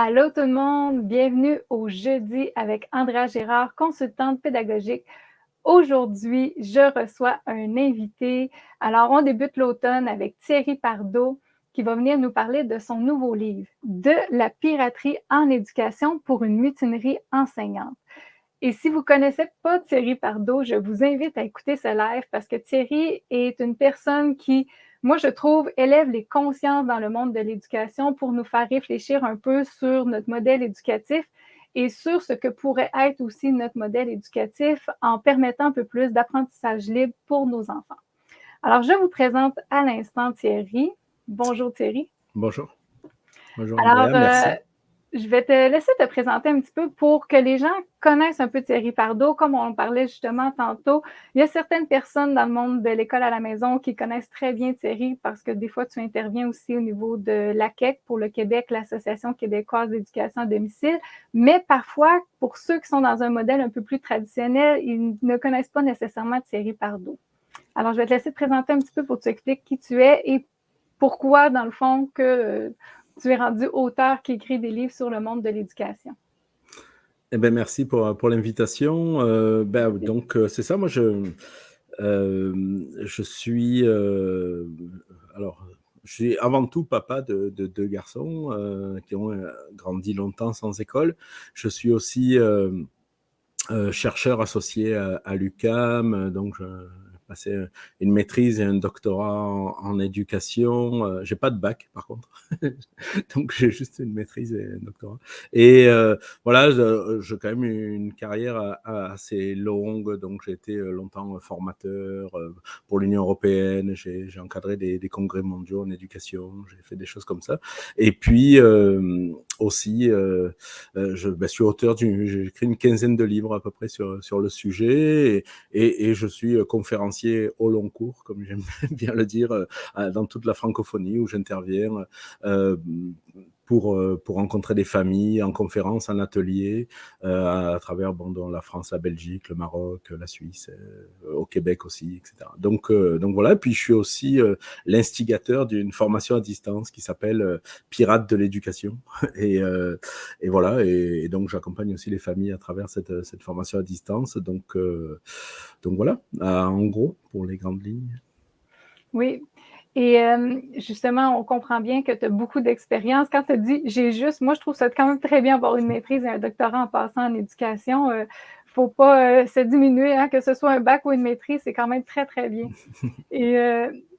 Allô tout le monde, bienvenue au Jeudi avec Andrea Gérard, consultante pédagogique. Aujourd'hui, je reçois un invité. Alors, on débute l'automne avec Thierry Pardo qui va venir nous parler de son nouveau livre, De la piraterie en éducation pour une mutinerie enseignante. Et si vous ne connaissez pas Thierry Pardo, je vous invite à écouter ce live parce que Thierry est une personne qui, moi, je trouve, élève les consciences dans le monde de l'éducation pour nous faire réfléchir un peu sur notre modèle éducatif et sur ce que pourrait être aussi notre modèle éducatif en permettant un peu plus d'apprentissage libre pour nos enfants. Alors, je vous présente à l'instant Thierry. Bonjour Thierry. Bonjour. Bonjour Alors, Andrea, merci. je vais te laisser te présenter un petit peu pour que les gens connaissent un peu Thierry Pardo. Comme on parlait justement tantôt, il y a certaines personnes dans le monde de l'école à la maison qui connaissent très bien Thierry parce que des fois, tu interviens aussi au niveau de l'AQEC pour le Québec, l'Association québécoise d'éducation à domicile. Mais parfois, pour ceux qui sont dans un modèle un peu plus traditionnel, ils ne connaissent pas nécessairement Thierry Pardo. Alors, je vais te laisser te présenter un petit peu pour que tu expliques qui tu es et pourquoi, dans le fond, que tu es rendu auteur qui écrit des livres sur le monde de l'éducation. Eh ben, merci pour l'invitation. Donc, c'est ça, moi, je suis... alors, je suis avant tout papa de deux garçons qui ont grandi longtemps sans école. Je suis aussi chercheur associé à l'UQAM, donc j'ai passé une maîtrise et un doctorat en éducation. J'ai pas de bac, par contre, donc j'ai juste une maîtrise et un doctorat. Et voilà, j'ai quand même une carrière assez longue, donc j'ai été longtemps formateur pour l'Union européenne, j'ai encadré des congrès mondiaux en éducation, j'ai fait des choses comme ça. Et puis aussi, je suis auteur j'ai écrit une quinzaine de livres à peu près sur le sujet et je suis conférencier au long cours, comme j'aime bien le dire, dans toute la francophonie où j'interviens pour rencontrer des familles en conférence, en atelier, à travers dans la France, la Belgique, le Maroc, la Suisse, au Québec aussi, etc. Donc voilà, puis je suis aussi l'instigateur d'une formation à distance qui s'appelle Pirates de l'éducation. Et voilà, et donc j'accompagne aussi les familles à travers cette formation à distance. Donc voilà, en gros, pour les grandes lignes. Oui. Et justement, on comprend bien que tu as beaucoup d'expérience. Quand tu as dit « j'ai juste », moi, je trouve ça quand même très bien avoir une maîtrise et un doctorat en passant en éducation. Faut pas se diminuer, hein, que ce soit un bac ou une maîtrise, c'est quand même très, très bien. Et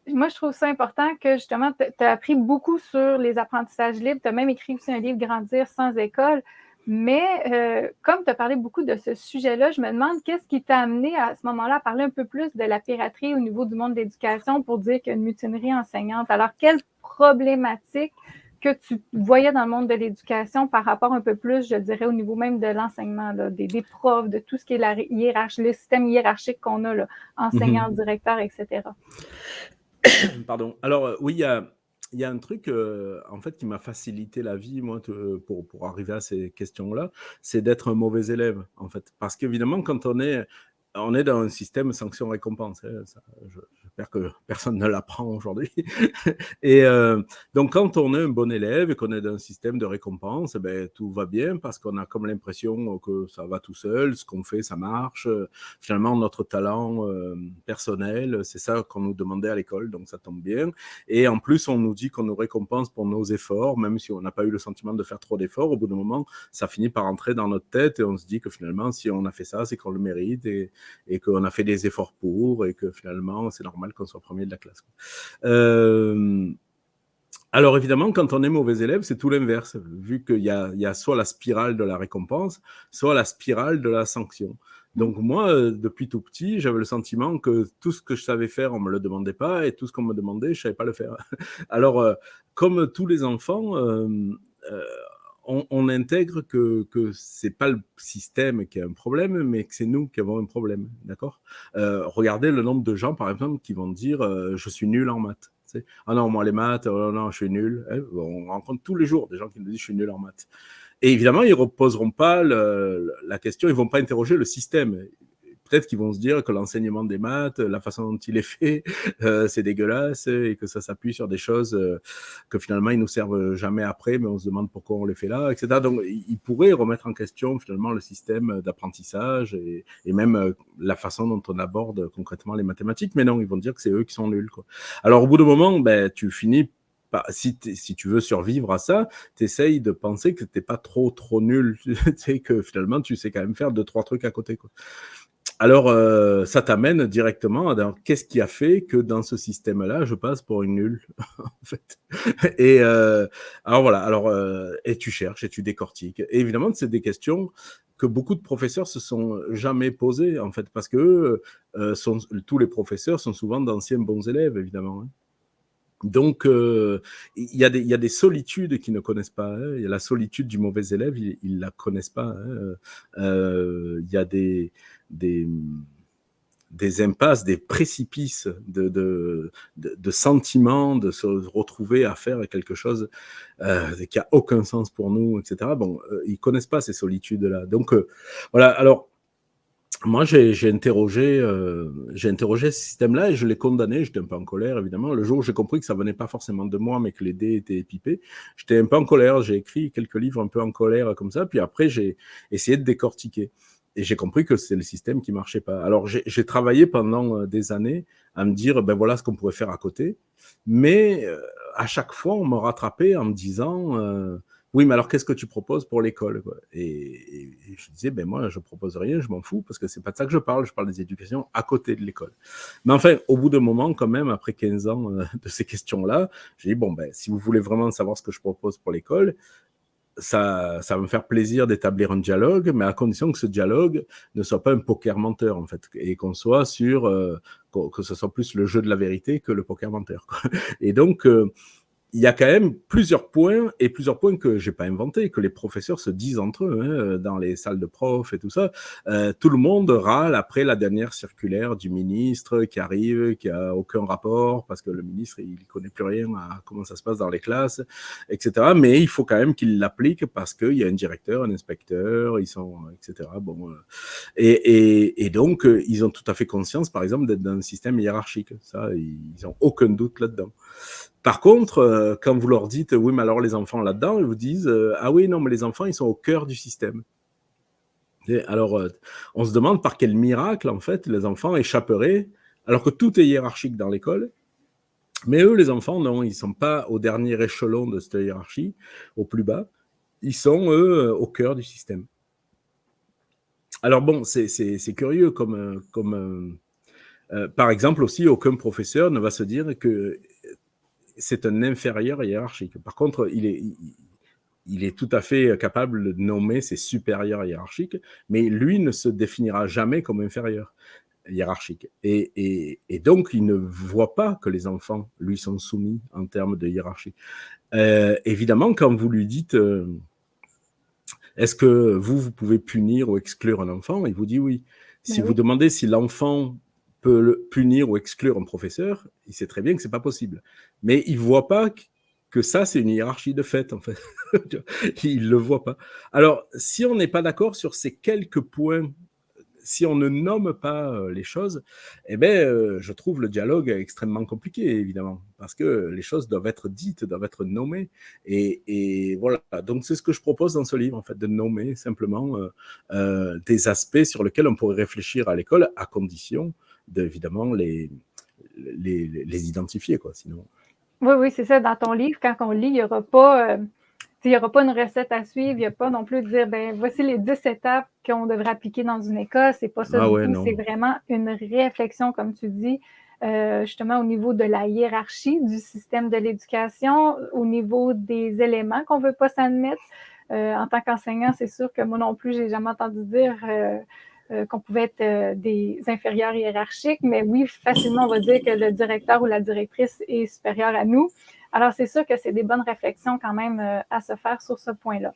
moi, je trouve ça important que justement, tu as appris beaucoup sur les apprentissages libres. Tu as même écrit aussi un livre « Grandir sans école ». Mais comme tu as parlé beaucoup de ce sujet-là, je me demande qu'est-ce qui t'a amené à ce moment-là à parler un peu plus de la piraterie au niveau du monde de l'éducation pour dire qu'il y a une mutinerie enseignante. Alors, quelle problématique que tu voyais dans le monde de l'éducation par rapport un peu plus, je dirais, au niveau même de l'enseignement, là, des profs, de tout ce qui est la hiérarchie, le système hiérarchique qu'on a, là, enseignant, directeur, etc. Pardon. Alors, oui, il y a un truc en fait qui m'a facilité la vie, moi, pour arriver à ces questions-là, c'est d'être un mauvais élève, en fait. Parce qu'évidemment, quand on est dans un système sanction-récompense, hein, j'espère que personne ne l'apprend aujourd'hui. Et donc, quand on est un bon élève et qu'on est dans un système de récompense, ben, tout va bien parce qu'on a comme l'impression que ça va tout seul, ce qu'on fait, ça marche. Finalement, notre talent personnel, c'est ça qu'on nous demandait à l'école, donc ça tombe bien. Et en plus, on nous dit qu'on nous récompense pour nos efforts, même si on n'a pas eu le sentiment de faire trop d'efforts. Au bout d'un moment, ça finit par entrer dans notre tête et on se dit que finalement, si on a fait ça, c'est qu'on le mérite et qu'on a fait des efforts pour et que finalement, c'est normal qu'on soit premier de la classe. Alors évidemment, quand on est mauvais élève, c'est tout l'inverse, vu qu'il y a soit la spirale de la récompense, soit la spirale de la sanction. Donc moi, depuis tout petit, j'avais le sentiment que tout ce que je savais faire, on ne me le demandait pas, et tout ce qu'on me demandait, je ne savais pas le faire. Alors, comme tous les enfants, on intègre que ce n'est pas le système qui a un problème, mais que c'est nous qui avons un problème, d'accord ? Regardez le nombre de gens, par exemple, qui vont dire « je suis nul en maths ». Ah non, moi les maths, non, je suis nul. On rencontre tous les jours des gens qui nous disent « je suis nul en maths ». Et évidemment, ils ne reposeront pas la question, ils ne vont pas interroger le système. peut-être qu'ils vont se dire que l'enseignement des maths, la façon dont il est fait, c'est dégueulasse et que ça s'appuie sur des choses que finalement ils nous servent jamais après, mais on se demande pourquoi on les fait là, etc. Donc ils pourraient remettre en question finalement le système d'apprentissage et même la façon dont on aborde concrètement les mathématiques, mais non, ils vont dire que c'est eux qui sont nuls, quoi. Alors au bout d'un moment, ben, tu finis si tu veux survivre à ça, tu essayes de penser que t'es pas trop nul, tu sais, que finalement tu sais quand même faire 2-3 trucs à côté, quoi. Alors, ça t'amène directement dans qu'est-ce qui a fait que dans ce système-là, je passe pour une nulle, en fait. Et alors voilà, et tu cherches et tu décortiques. Et évidemment, c'est des questions que beaucoup de professeurs se sont jamais posées, en fait, parce que tous les professeurs sont souvent d'anciens bons élèves, évidemment, hein. Donc, il y a des solitudes qu'ils ne connaissent pas, hein. Il y a la solitude du mauvais élève, ils la connaissent pas, hein. Il y a des, des impasses, des précipices de sentiments, de se retrouver à faire quelque chose qui a aucun sens pour nous, etc. Bon, ils connaissent pas ces solitudes-là. Donc, voilà. Alors, moi, j'ai interrogé ce système-là et je l'ai condamné. J'étais un peu en colère, évidemment. Le jour où j'ai compris que ça venait pas forcément de moi, mais que les dés étaient pipés, j'étais un peu en colère. J'ai écrit quelques livres un peu en colère comme ça. Puis après, j'ai essayé de décortiquer. Et j'ai compris que c'est le système qui marchait pas. Alors, j'ai travaillé pendant des années à me dire, ben voilà ce qu'on pourrait faire à côté. Mais à chaque fois, on me rattrapait en me disant, oui, mais alors qu'est-ce que tu proposes pour l'école, quoi? Et je disais, ben moi, je propose rien, je m'en fous, parce que c'est pas de ça que je parle des éducations à côté de l'école. Mais enfin, au bout d'un moment, quand même, après 15 ans de ces questions-là, j'ai dit, bon, ben, si vous voulez vraiment savoir ce que je propose pour l'école, ça va me faire plaisir d'établir un dialogue, mais à condition que ce dialogue ne soit pas un poker menteur, en fait, et qu'on soit sur, que ce soit plus le jeu de la vérité que le poker menteur, quoi. Et donc, il y a quand même plusieurs points que j'ai pas inventés, que les professeurs se disent entre eux, hein, dans les salles de profs et tout ça. Tout le monde râle après la dernière circulaire du ministre qui arrive, qui a aucun rapport parce que le ministre il connaît plus rien à comment ça se passe dans les classes, etc. Mais il faut quand même qu'il l'applique parce qu'il y a un directeur, un inspecteur, ils sont, etc. Bon, et donc ils ont tout à fait conscience, par exemple, d'être dans un système hiérarchique. Ça, ils ont aucun doute là-dedans. Par contre, quand vous leur dites, oui, mais alors les enfants là-dedans, ils vous disent, ah oui, non, mais les enfants, ils sont au cœur du système. Et alors, on se demande par quel miracle, en fait, les enfants échapperaient, alors que tout est hiérarchique dans l'école. Mais eux, les enfants, non, ils ne sont pas au dernier échelon de cette hiérarchie, au plus bas. Ils sont, eux, au cœur du système. Alors bon, c'est curieux par exemple aussi, aucun professeur ne va se dire que c'est un inférieur hiérarchique. Par contre, il est tout à fait capable de nommer ses supérieurs hiérarchiques, mais lui ne se définira jamais comme inférieur hiérarchique. Et donc, il ne voit pas que les enfants lui sont soumis en termes de hiérarchie. Évidemment, quand vous lui dites est-ce que vous pouvez punir ou exclure un enfant, il vous dit oui. Si vous demandez si l'enfant peut punir ou exclure un professeur, il sait très bien que c'est pas possible. Mais il voit pas que ça, c'est une hiérarchie de fait, en fait. Il le voit pas. Alors, si on n'est pas d'accord sur ces quelques points, si on ne nomme pas les choses, eh ben, je trouve le dialogue extrêmement compliqué, évidemment, parce que les choses doivent être dites, doivent être nommées. Et voilà, donc c'est ce que je propose dans ce livre, en fait, de nommer simplement des aspects sur lesquels on pourrait réfléchir à l'école, à condition d'évidemment les identifier, quoi, sinon. Oui, oui, c'est ça. Dans ton livre, quand on lit, il n'y aura pas... il n'y aura pas une recette à suivre, il n'y a pas non plus de dire, ben voici les 10 étapes qu'on devrait appliquer dans une école. C'est pas ça du tout. Non. C'est vraiment une réflexion, comme tu dis, justement au niveau de la hiérarchie du système de l'éducation, au niveau des éléments qu'on ne veut pas s'admettre. En tant qu'enseignant, c'est sûr que moi non plus, j'ai jamais entendu dire qu'on pouvait être des inférieurs hiérarchiques, mais oui, facilement, on va dire que le directeur ou la directrice est supérieur à nous. Alors, c'est sûr que c'est des bonnes réflexions quand même à se faire sur ce point-là.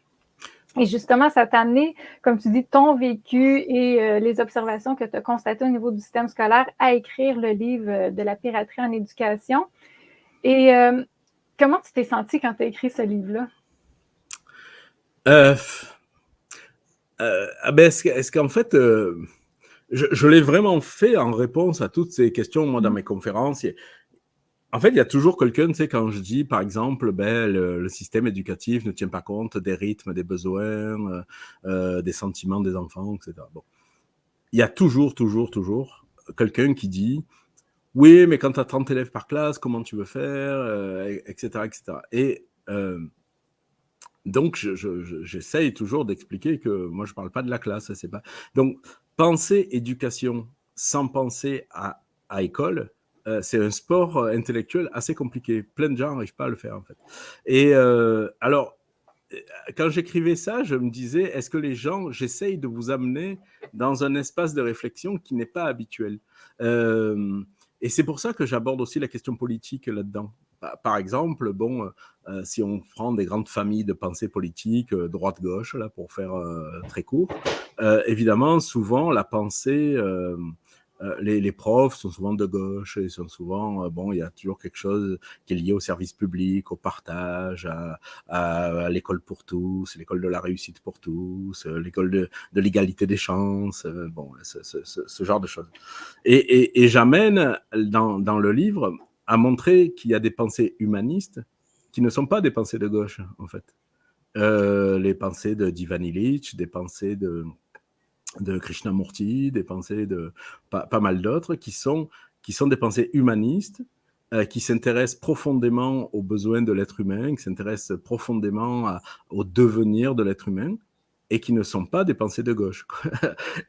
Et justement, ça t'a amené, comme tu dis, ton vécu et les observations que tu as constatées au niveau du système scolaire à écrire le livre de la piraterie en éducation. Et comment tu t'es senti quand tu as écrit ce livre-là? Ben, est-ce qu'en fait, je l'ai vraiment fait en réponse à toutes ces questions, moi, dans mes conférences. En fait, il y a toujours quelqu'un, tu sais, quand je dis, par exemple, le système éducatif ne tient pas compte des rythmes, des besoins, des sentiments des enfants, etc. Bon. Il y a toujours quelqu'un qui dit, oui, mais quand tu as 30 élèves par classe, comment tu veux faire, etc., etc. Et donc, j'essaye toujours d'expliquer que moi, je ne parle pas de la classe. C'est pas... Donc, penser éducation sans penser à école, c'est un sport intellectuel assez compliqué. Plein de gens n'arrivent pas à le faire, en fait. Et alors, quand j'écrivais ça, je me disais, est-ce que les gens, j'essaye de vous amener dans un espace de réflexion qui n'est pas habituel. Et c'est pour ça que j'aborde aussi la question politique là-dedans. Par exemple, bon, si on prend des grandes familles de pensée politique, droite-gauche, là, pour faire très court, évidemment, souvent, la pensée, les profs sont souvent de gauche, et sont souvent, bon, il y a toujours quelque chose qui est lié au service public, au partage, à l'école pour tous, l'école de la réussite pour tous, l'école de l'égalité des chances, bon, ce genre de choses. Et j'amène dans le livre à montrer qu'il y a des pensées humanistes qui ne sont pas des pensées de gauche, en fait. Les pensées de d'Ivan Illich, des pensées de Krishnamurti, des pensées de pas mal d'autres, qui sont des pensées humanistes, qui s'intéressent profondément aux besoins de l'être humain, qui s'intéressent profondément au devenir de l'être humain, et qui ne sont pas des pensées de gauche.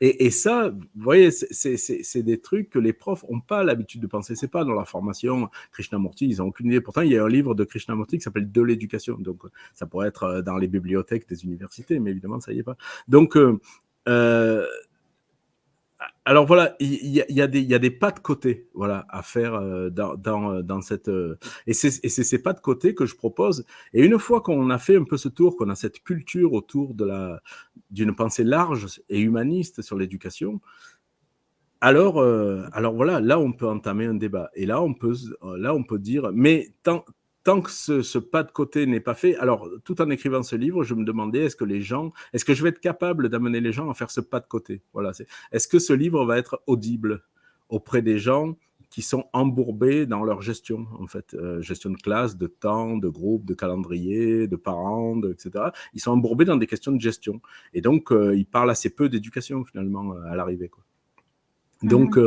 Et ça, vous voyez, c'est des trucs que les profs n'ont pas l'habitude de penser. C'est pas dans la formation Krishnamurti, ils n'ont aucune idée. Pourtant, il y a un livre de Krishnamurti qui s'appelle De l'éducation. Donc, ça pourrait être dans les bibliothèques des universités, mais évidemment, ça y est pas. Donc, alors voilà, il y a des pas de côté, voilà, à faire dans cette et c'est ces pas de côté que je propose. Et une fois qu'on a fait un peu ce tour, qu'on a cette culture autour d'une pensée large et humaniste sur l'éducation, alors voilà, là on peut entamer un débat. Et là on peut dire, mais tant que ce pas de côté n'est pas fait, alors tout en écrivant ce livre, je me demandais, est-ce que je vais être capable d'amener les gens à faire ce pas de côté? Voilà, est-ce que ce livre va être audible auprès des gens qui sont embourbés dans leur gestion, en fait, gestion de classe, de temps, de groupe, de calendrier, de parents, etc. Ils sont embourbés dans des questions de gestion. Et donc, ils parlent assez peu d'éducation, finalement, à l'arrivée, quoi. Donc,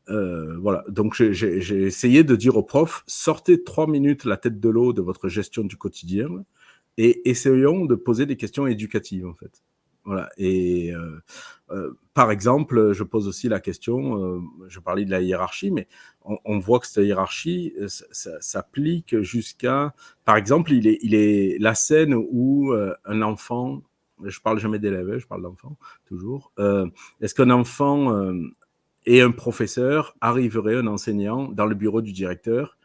voilà. Donc, j'ai essayé de dire aux profs, sortez 3 minutes la tête de l'eau de votre gestion du quotidien et essayons de poser des questions éducatives, en fait. Voilà. Et par exemple, je pose aussi la question, je parlais de la hiérarchie, mais on voit que cette hiérarchie s'applique jusqu'à, par exemple, il est la scène où un enfant, je parle jamais d'élève, je parle d'enfant toujours, est-ce qu'un enfant et un professeur arriverait, un enseignant, dans le bureau du directeur,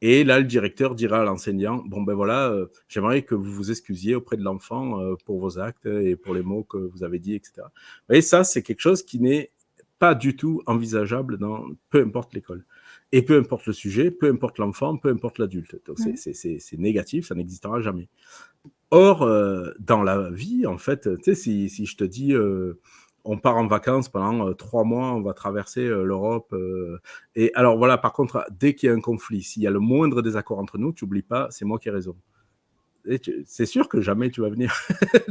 et là, le directeur dira à l'enseignant, bon ben voilà, j'aimerais que vous vous excusiez auprès de l'enfant pour vos actes et pour les mots que vous avez dit, etc. Vous voyez, ça, c'est quelque chose qui n'est pas du tout envisageable dans peu importe l'école. Et peu importe le sujet, peu importe l'enfant, peu importe l'adulte. Donc, c'est négatif, ça n'existera jamais. Or, dans la vie, en fait, tu sais, si je te dis, on part en vacances pendant 3 mois, on va traverser l'Europe. Et alors voilà, par contre, dès qu'il y a un conflit, s'il y a le moindre désaccord entre nous, tu n'oublies pas, c'est moi qui ai raison. C'est sûr que jamais tu vas venir.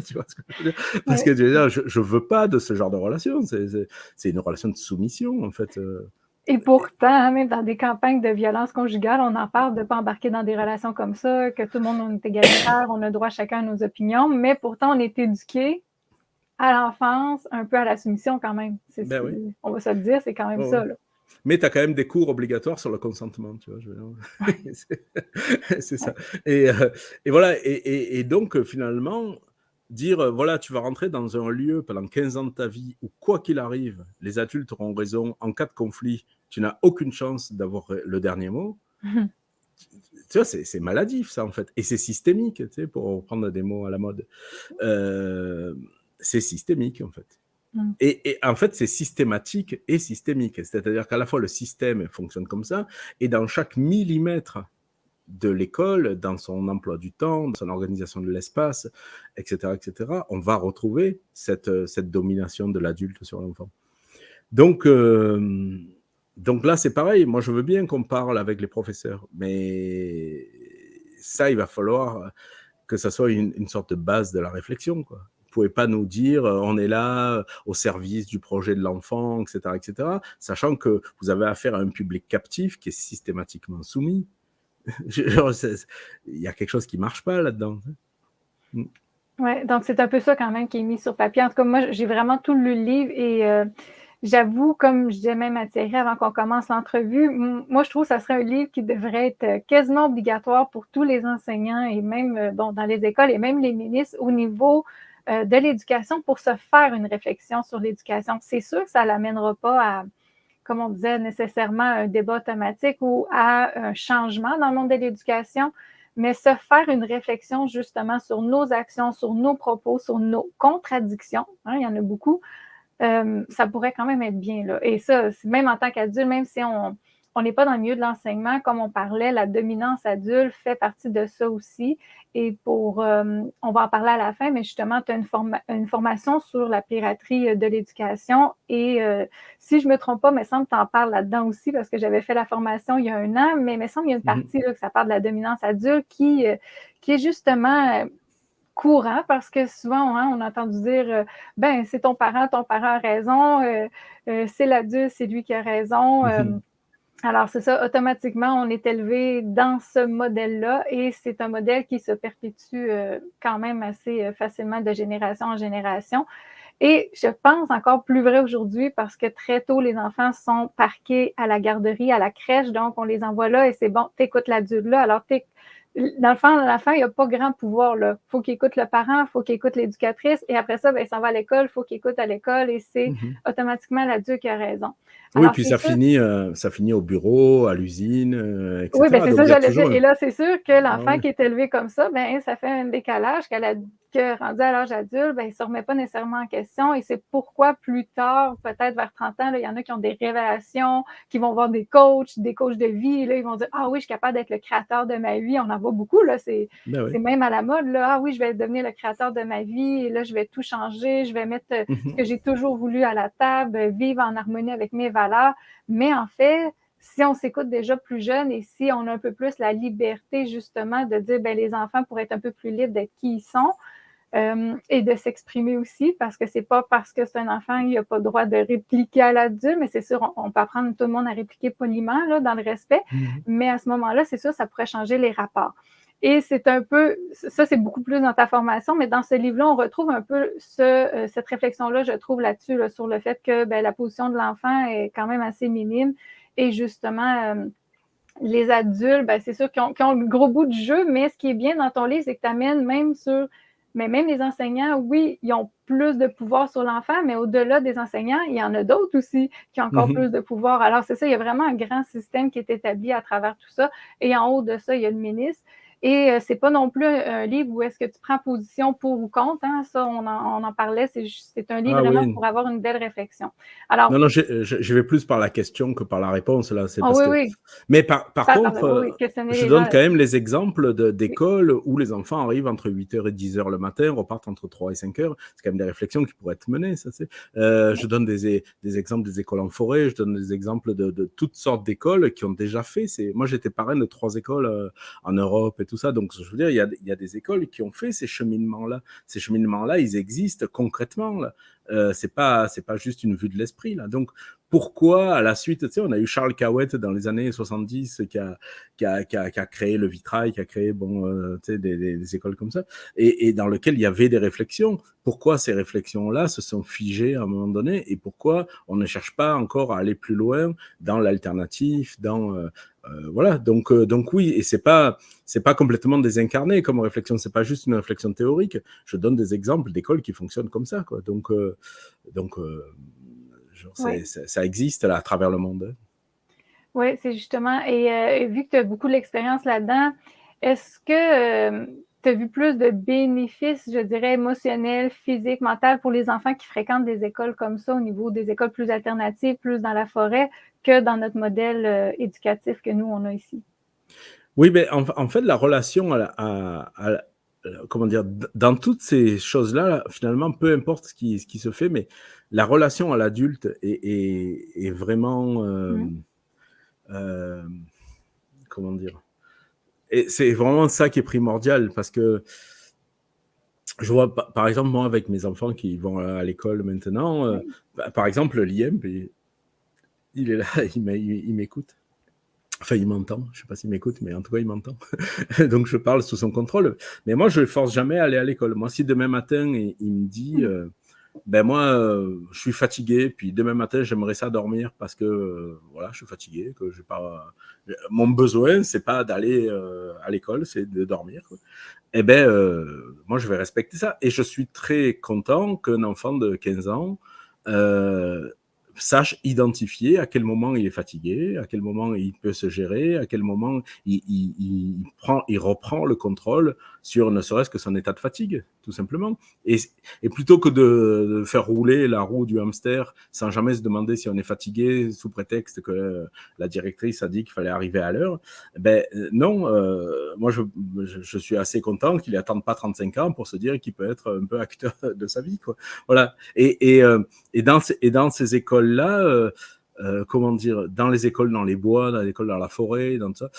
Tu vois ce que je veux dire? Parce que je ne veux pas de ce genre de relation. C'est une relation de soumission, en fait. Et pourtant, même dans des campagnes de violence conjugale, on en parle de ne pas embarquer dans des relations comme ça, que tout le monde est égalitaire, on a droit chacun à nos opinions, mais pourtant, on est éduqué à l'enfance, un peu à la soumission quand même. Oui. On va se le dire, c'est quand même ça. Là. Mais tu as quand même des cours obligatoires sur le consentement, tu vois. C'est ça. Et voilà. Et donc, finalement, dire, voilà, tu vas rentrer dans un lieu pendant 15 ans de ta vie où, quoi qu'il arrive, les adultes auront raison. En cas de conflit, tu n'as aucune chance d'avoir le dernier mot. Tu vois, c'est maladif, ça, en fait. Et c'est systémique, tu sais, pour reprendre des mots à la mode. C'est systémique, en fait. Et en fait, c'est systématique et systémique. C'est-à-dire qu'à la fois, le système fonctionne comme ça, et dans chaque millimètre de l'école, dans son emploi du temps, dans son organisation de l'espace, etc., on va retrouver cette domination de l'adulte sur l'enfant. Donc, euh, donc là, c'est pareil. Moi, je veux bien qu'on parle avec les professeurs, mais ça, il va falloir que ça soit une sorte de base de la réflexion, quoi. Vous pouvez pas nous dire on est là au service du projet de l'enfant, etc., etc., sachant que vous avez affaire à un public captif qui est systématiquement soumis. Il y a quelque chose qui marche pas là-dedans. Ouais, donc c'est un peu ça quand même qui est mis sur papier. En tout cas, moi, j'ai vraiment tout lu le livre et j'avoue, comme je disais même à Thierry avant qu'on commence l'entrevue, moi, je trouve que ça serait un livre qui devrait être quasiment obligatoire pour tous les enseignants et même bon, dans les écoles et même les ministres au niveau de l'éducation pour se faire une réflexion sur l'éducation. C'est sûr que ça ne l'amènera pas à, comme on disait, nécessairement un débat automatique ou à un changement dans le monde de l'éducation, mais se faire une réflexion justement sur nos actions, sur nos propos, sur nos contradictions, hein, il y en a beaucoup, ça pourrait quand même être bien. Là. Et ça, même en tant qu'adulte, même si on n'est pas dans le milieu de l'enseignement, comme on parlait, la dominance adulte fait partie de ça aussi. Et pour, on va en parler à la fin, mais justement, tu as une formation sur la piraterie de l'éducation. Et si je ne me trompe pas, il me semble que tu en parles là-dedans aussi, parce que j'avais fait la formation il y a 1 an, mais il me semble qu'il y a une partie là, que ça parle de la dominance adulte qui est justement courant parce que souvent, hein, on a entendu dire ben, c'est ton parent a raison, c'est l'adulte, c'est lui qui a raison. Alors, c'est ça, automatiquement, on est élevé dans ce modèle-là et c'est un modèle qui se perpétue quand même assez facilement de génération en génération. Et je pense encore plus vrai aujourd'hui parce que très tôt, les enfants sont parqués à la garderie, à la crèche, donc on les envoie là et c'est bon, t'écoutes l'adulte là. Alors, dans le fond, l'enfant, il n'a pas grand pouvoir. Il faut qu'il écoute le parent, il faut qu'il écoute l'éducatrice et après ça, ben, il s'en va à l'école, il faut qu'il écoute à l'école et c'est automatiquement l'adulte qui a raison. Oui, Alors, puis c'est sûr. ça finit au bureau, à l'usine, Oui, ben etc. c'est Donc ça, il y a j'allais dire. toujours Et un... là, c'est sûr que Ah l'enfant oui. qui est élevé comme ça, ben, ça fait un décalage que rendu à l'âge adulte, ben, il ne se remet pas nécessairement en question. Et c'est pourquoi plus tard, peut-être vers 30 ans, là, il y en a qui ont des révélations, qui vont voir des coachs de vie. Et là, ils vont dire ah oui, je suis capable d'être le créateur de ma vie. On en voit beaucoup, là. Ben C'est oui. même à la mode, là. Ah oui, je vais devenir le créateur de ma vie. Et là, je vais tout changer. Je vais mettre ce que j'ai toujours voulu à la table, vivre en harmonie avec mes valeurs. Mais en fait, si on s'écoute déjà plus jeune et si on a un peu plus la liberté justement de dire ben, les enfants pourraient être un peu plus libres d'être qui ils sont et de s'exprimer aussi parce que c'est pas parce que c'est un enfant il n'a pas le droit de répliquer à l'adulte, mais c'est sûr, on peut apprendre tout le monde à répliquer poliment là, dans le respect, mais à ce moment-là, c'est sûr, ça pourrait changer les rapports. Et c'est un peu, ça c'est beaucoup plus dans ta formation, mais dans ce livre-là, on retrouve un peu cette réflexion-là, je trouve, là-dessus, là, sur le fait que ben, la position de l'enfant est quand même assez minime et justement, les adultes, ben, c'est sûr qu'ils ont le gros bout du jeu, mais ce qui est bien dans ton livre, c'est que tu amènes même sur. Mais même les enseignants, oui, ils ont plus de pouvoir sur l'enfant, mais au-delà des enseignants, il y en a d'autres aussi qui ont encore plus de pouvoir. Alors, c'est ça, il y a vraiment un grand système qui est établi à travers tout ça. Et en haut de ça, il y a le ministre. Et c'est pas non plus un livre où est-ce que tu prends position pour ou contre. Hein? Ça, on en parlait. C'est un livre Ah vraiment oui. pour avoir une belle réflexion. Alors, Non, non, je vais plus par la question que par la réponse, là. C'est oh parce oui, que... oui, Mais par contre, oui, oui, questionner je les donne gens. quand même les exemples Oui. d'écoles où les enfants arrivent entre 8h et 10h le matin, repartent entre 3 et 5h. C'est quand même des réflexions qui pourraient être menées, ça, c'est. Je donne des exemples des écoles en forêt, je donne des exemples de toutes sortes d'écoles qui ont déjà fait. Moi, j'étais parrain de 3 écoles en Europe et tout ça. Donc, je veux dire, il y a des écoles qui ont fait ces cheminements-là. Ces cheminements-là, ils existent concrètement, là. C'est pas juste une vue de l'esprit, là. Donc, pourquoi, à la suite, tu sais, on a eu Charles Cahouette dans les années 70 qui a créé le vitrail, qui a créé bon, tu sais, des écoles comme ça, et dans lequel il y avait des réflexions. Pourquoi ces réflexions-là se sont figées à un moment donné, et pourquoi on ne cherche pas encore à aller plus loin dans l'alternatif, voilà. Donc oui, et c'est pas complètement désincarné comme réflexion, c'est pas juste une réflexion théorique. Je donne des exemples d'écoles qui fonctionnent comme ça, quoi. Donc genre, Oui. ça existe là, à travers le monde. Oui, c'est justement. Et vu que tu as beaucoup d'expérience là-dedans, est-ce que tu as vu plus de bénéfices, je dirais, émotionnels, physiques, mentaux pour les enfants qui fréquentent des écoles comme ça, au niveau des écoles plus alternatives, plus dans la forêt, que dans notre modèle éducatif que nous, on a ici? Oui, mais en fait, la relation comment dire, dans toutes ces choses-là, finalement, peu importe ce qui se fait, mais la relation à l'adulte est vraiment, comment dire? Et c'est vraiment ça qui est primordial parce que je vois, par exemple, moi, avec mes enfants qui vont à l'école maintenant, Oui. par exemple, Liam, il est là, il m'écoute. Enfin, il m'entend. Je ne sais pas s'il m'écoute, mais en tout cas, il m'entend. Donc, je parle sous son contrôle. Mais moi, je ne le force jamais à aller à l'école. Moi, si demain matin, il me dit, ben moi, je suis fatigué, puis demain matin, j'aimerais ça dormir parce que, voilà, je suis fatigué, que j'ai pas... Mon besoin, c'est pas d'aller à l'école, c'est de dormir, quoi. Eh ben, moi, je vais respecter ça. Et je suis très content qu'un enfant de 15 ans euh, sache identifier à quel moment il est fatigué, à quel moment il peut se gérer, à quel moment il reprend le contrôle sur ne serait-ce que son état de fatigue, tout simplement. Et plutôt que de faire rouler la roue du hamster sans jamais se demander si on est fatigué sous prétexte que la directrice a dit qu'il fallait arriver à l'heure, ben non, moi je suis assez content qu'il n'attende pas 35 ans pour se dire qu'il peut être un peu acteur de sa vie, quoi. Voilà. Et dans ces écoles-là, comment dire, dans les écoles dans les bois, dans les écoles dans la forêt, dans tout ça,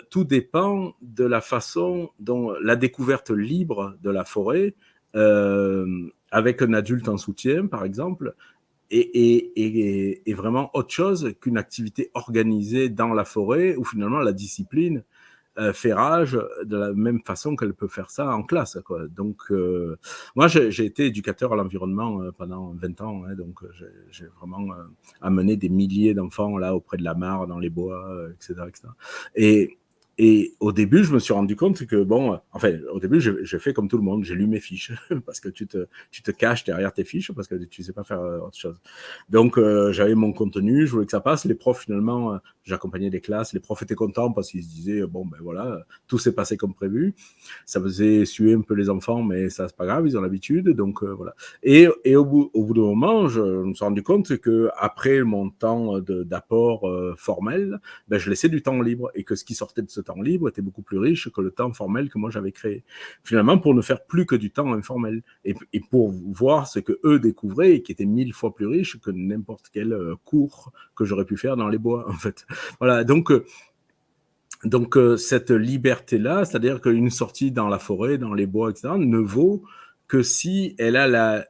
tout dépend de la façon dont la découverte libre de la forêt, avec un adulte en soutien, par exemple, est vraiment autre chose qu'une activité organisée dans la forêt où finalement la discipline fait rage de la même façon qu'elle peut faire ça en classe, quoi. Donc, moi, j'ai été éducateur à l'environnement pendant 20 ans, hein, donc j'ai vraiment amené des milliers d'enfants là auprès de la mare, dans les bois, etc., etc. Et au début, je me suis rendu compte que, bon, enfin, au début, j'ai fait comme tout le monde, j'ai lu mes fiches, parce que tu te caches derrière tes fiches, parce que tu ne sais pas faire autre chose. Donc, j'avais mon contenu, je voulais que ça passe. Les profs, finalement, j'accompagnais des classes, les profs étaient contents parce qu'ils se disaient, bon, ben voilà, tout s'est passé comme prévu. Ça faisait suer un peu les enfants, mais ça, c'est pas grave, ils ont l'habitude, donc voilà. Et au bout d'un moment, je me suis rendu compte qu'après mon temps d'apport formel, ben, je laissais du temps libre et que ce qui sortait de ce temps libre était beaucoup plus riche que le temps formel que moi j'avais créé. Finalement, pour ne faire plus que du temps informel et pour voir ce que eux découvraient et qui était 1000 fois plus riche que n'importe quel cours que j'aurais pu faire dans les bois, en fait. Voilà, donc cette liberté-là, c'est-à-dire qu'une sortie dans la forêt, dans les bois, etc., ne vaut que si la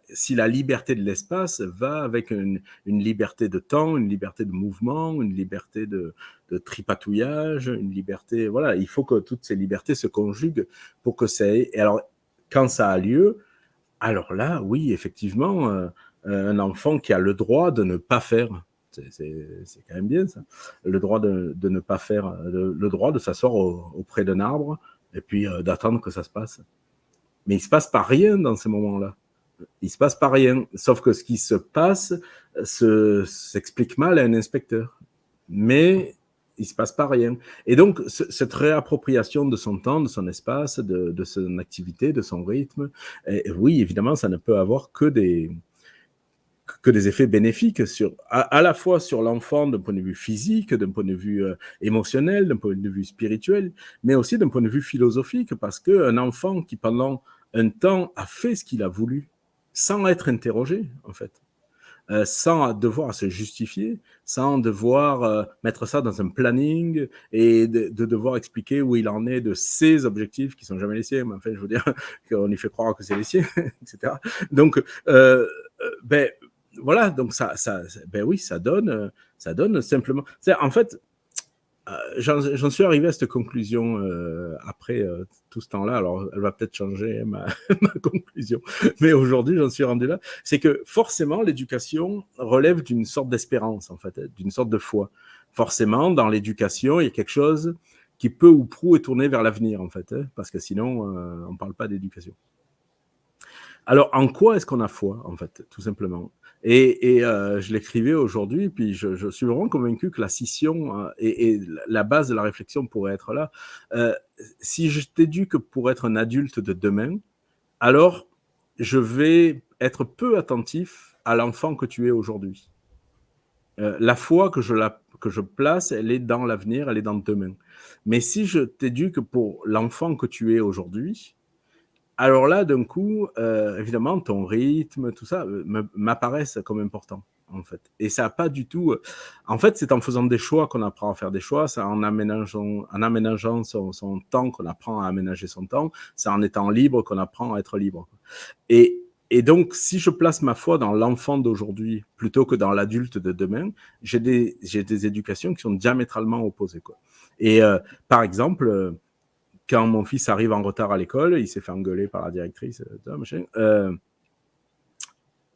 liberté de l'espace va avec une liberté de temps, une liberté de mouvement, une liberté de tripatouillage, une liberté... Voilà, il faut que toutes ces libertés se conjuguent pour que ça ait... Et alors, quand ça a lieu, alors là, oui, effectivement, un enfant qui a le droit de ne pas faire... C'est quand même bien ça. Le droit de ne pas faire, le droit de s'asseoir auprès d'un arbre et puis d'attendre que ça se passe. Mais il ne se passe pas rien dans ces moments-là. Il ne se passe pas rien. Sauf que ce qui se passe s'explique mal à un inspecteur. Mais il ne se passe pas rien. Et donc, cette réappropriation de son temps, de son espace, de son activité, de son rythme, oui, évidemment, ça ne peut avoir que des effets bénéfiques à la fois sur l'enfant d'un point de vue physique, d'un point de vue émotionnel, d'un point de vue spirituel, mais aussi d'un point de vue philosophique, parce qu'un enfant qui pendant un temps a fait ce qu'il a voulu, sans être interrogé, en fait, sans devoir se justifier, sans devoir mettre ça dans un planning et de devoir expliquer où il en est de ses objectifs qui ne sont jamais les siens, mais en fait, je veux dire qu'on lui fait croire que c'est les siens, etc. Donc, ben, voilà, donc ben oui, ça donne simplement. En fait, j'en suis arrivé à cette conclusion après tout ce temps-là. Alors, elle va peut-être changer ma conclusion, mais aujourd'hui, j'en suis rendu là. C'est que forcément, l'éducation relève d'une sorte d'espérance, en fait, d'une sorte de foi. Forcément, dans l'éducation, il y a quelque chose qui peu ou prou est tourné vers l'avenir, en fait, parce que sinon, on ne parle pas d'éducation. Alors, en quoi est-ce qu'on a foi, en fait, tout simplement? Et je l'écrivais aujourd'hui, puis je suis vraiment convaincu que la scission et la base de la réflexion pourrait être là. Si je t'éduque pour être un adulte de demain, alors je vais être peu attentif à l'enfant que tu es aujourd'hui. La foi que je place, elle est dans l'avenir, elle est dans demain. Mais si je t'éduque pour l'enfant que tu es aujourd'hui, alors là, d'un coup, évidemment, ton rythme, tout ça, m'apparaissent comme important, en fait. Et ça n'a pas du tout... En fait, c'est en faisant des choix qu'on apprend à faire des choix, c'est en aménageant son temps qu'on apprend à aménager son temps, c'est en étant libre qu'on apprend à être libre. Et donc, si je place ma foi dans l'enfant d'aujourd'hui plutôt que dans l'adulte de demain, j'ai des éducations qui sont diamétralement opposées, quoi. Et par exemple, quand mon fils arrive en retard à l'école, il s'est fait engueuler par la directrice, machin.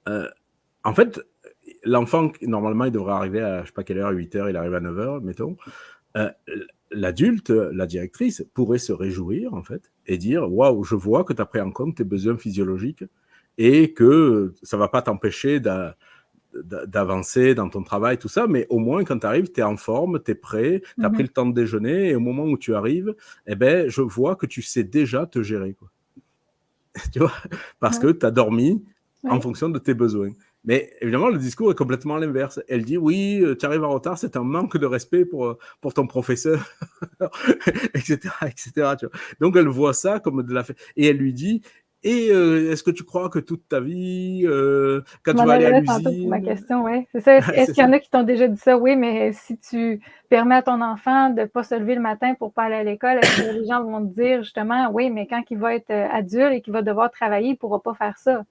En fait, l'enfant, normalement, il devrait arriver à, je sais pas quelle heure, 8h, il arrive à 9h, mettons. L'adulte, la directrice, pourrait se réjouir, en fait, et dire « Waouh, je vois que tu as pris en compte tes besoins physiologiques et que ça va pas t'empêcher d'avancer dans ton travail, tout ça, mais au moins, quand tu arrives, tu es en forme, tu es prêt, tu as pris le temps de déjeuner, et au moment où tu arrives, eh ben, je vois que tu sais déjà te gérer, quoi. » Tu vois, parce que tu as dormi en fonction de tes besoins. Mais évidemment, le discours est complètement l'inverse. Elle dit, oui, tu arrives en retard, c'est un manque de respect pour ton professeur, etc., etc. Tu vois. Donc, elle voit ça comme de la fête. Et elle lui dit, et est-ce que tu crois que toute ta vie, quand tu vas aller à tantôt pour ma l'usine... question, oui. C'est ça. Est-ce qu'il y en a qui t'ont déjà dit ça? Oui, mais si tu permets à ton enfant de ne pas se lever le matin pour pas aller à l'école, est-ce que les gens vont te dire justement, oui, mais quand il va être adulte et qu'il va devoir travailler, il ne pourra pas faire ça?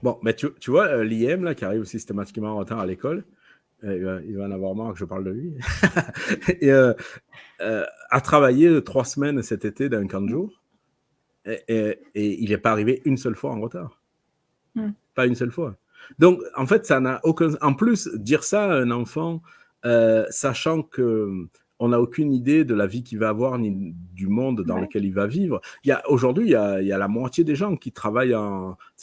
Bon, mais tu vois, l'IM, là, qui arrive systématiquement en retard à l'école, il va en avoir marre que je parle de lui, et a travaillé 3 semaines cet été d'un camp de jour, et il n'est pas arrivé une seule fois en retard. Pas une seule fois. Donc, en fait, ça n'a aucun... En plus, dire ça à un enfant, sachant que on n'a aucune idée de la vie qu'il va avoir ni du monde dans lequel il va vivre. Aujourd'hui, il y a la moitié des gens qui travaillent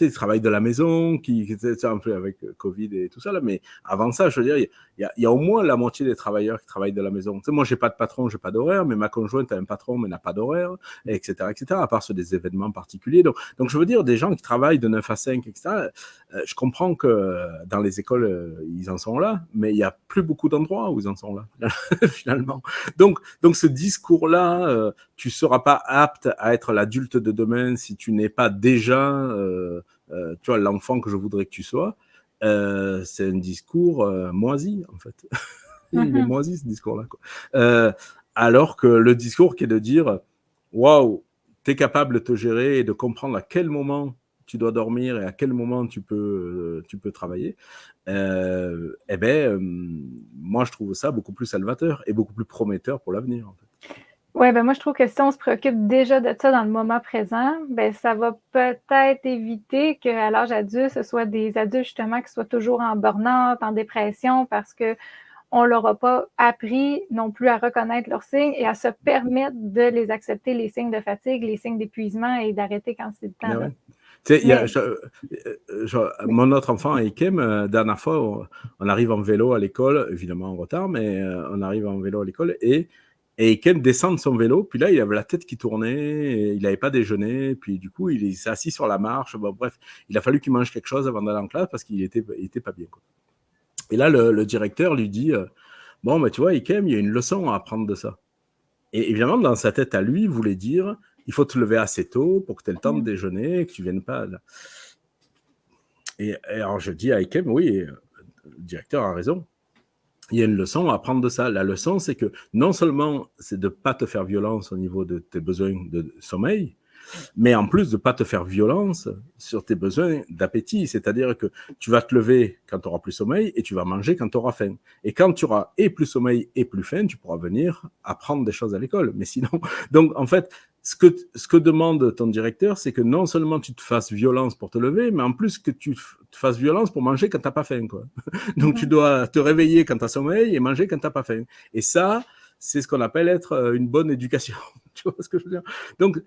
ils travaillent de la maison, un peu avec Covid et tout ça, là, mais avant ça, je veux dire, il y a au moins la moitié des travailleurs qui travaillent de la maison. Moi, j'ai pas de patron, j'ai pas d'horaire, mais ma conjointe a un patron, mais n'a pas d'horaire, etc., à part sur des événements particuliers. Donc, je veux dire, des gens qui travaillent de 9 à 5, etc., je comprends que dans les écoles, ils en sont là, mais il n'y a plus beaucoup d'endroits où ils en sont là, finalement. Donc ce discours-là, tu ne seras pas apte à être l'adulte de demain si tu n'es pas déjà tu vois, l'enfant que je voudrais que tu sois. C'est un discours moisi, en fait. Il est moisi, ce discours-là, quoi. Alors que le discours qui est de dire « Waouh, tu es capable de te gérer et de comprendre à quel moment tu dois dormir et à quel moment tu peux travailler », eh ben, moi, je trouve ça beaucoup plus salvateur et beaucoup plus prometteur pour l'avenir, en fait. Oui, ben moi, je trouve que si on se préoccupe déjà de ça dans le moment présent, ben ça va peut-être éviter qu'à l'âge adulte, ce soit des adultes justement qui soient toujours en burn-out, en dépression, parce qu'on ne leur a pas appris non plus à reconnaître leurs signes et à se permettre de les accepter, les signes de fatigue, les signes d'épuisement et d'arrêter quand c'est le temps. Ouais. Tu sais, mon autre enfant, Ikem, dernière fois, on arrive en vélo à l'école, évidemment en retard, mais on arrive en vélo à l'école et Ikem descend de son vélo, puis là, il avait la tête qui tournait, il n'avait pas déjeuné, puis du coup, il s'est assis sur la marche. Bon, bref, il a fallu qu'il mange quelque chose avant d'aller en classe parce qu'il était pas bien, quoi. Et là, le directeur lui dit bon, mais tu vois, Ikem, il y a une leçon à apprendre de ça. Et évidemment, dans sa tête à lui, il voulait dire il faut te lever assez tôt pour que tu aies le temps de déjeuner, que tu ne viennes pas là. Et alors, je dis à Ikem, oui, le directeur a raison. Il y a une leçon à apprendre de ça. La leçon, c'est que non seulement c'est de ne pas te faire violence au niveau de tes besoins de sommeil, mais en plus de ne pas te faire violence sur tes besoins d'appétit. C'est-à-dire que tu vas te lever quand tu auras plus sommeil et tu vas manger quand tu auras faim. Et quand tu auras et plus sommeil et plus faim, tu pourras venir apprendre des choses à l'école. Mais sinon, donc en fait, ce que demande ton directeur, c'est que non seulement tu te fasses violence pour te lever, mais en plus que tu te fasses violence pour manger quand tu n'as pas faim, quoi. Donc tu dois te réveiller quand tu as sommeil et manger quand tu n'as pas faim. Et ça, c'est ce qu'on appelle être une bonne éducation. Tu vois ce que je veux dire? Donc,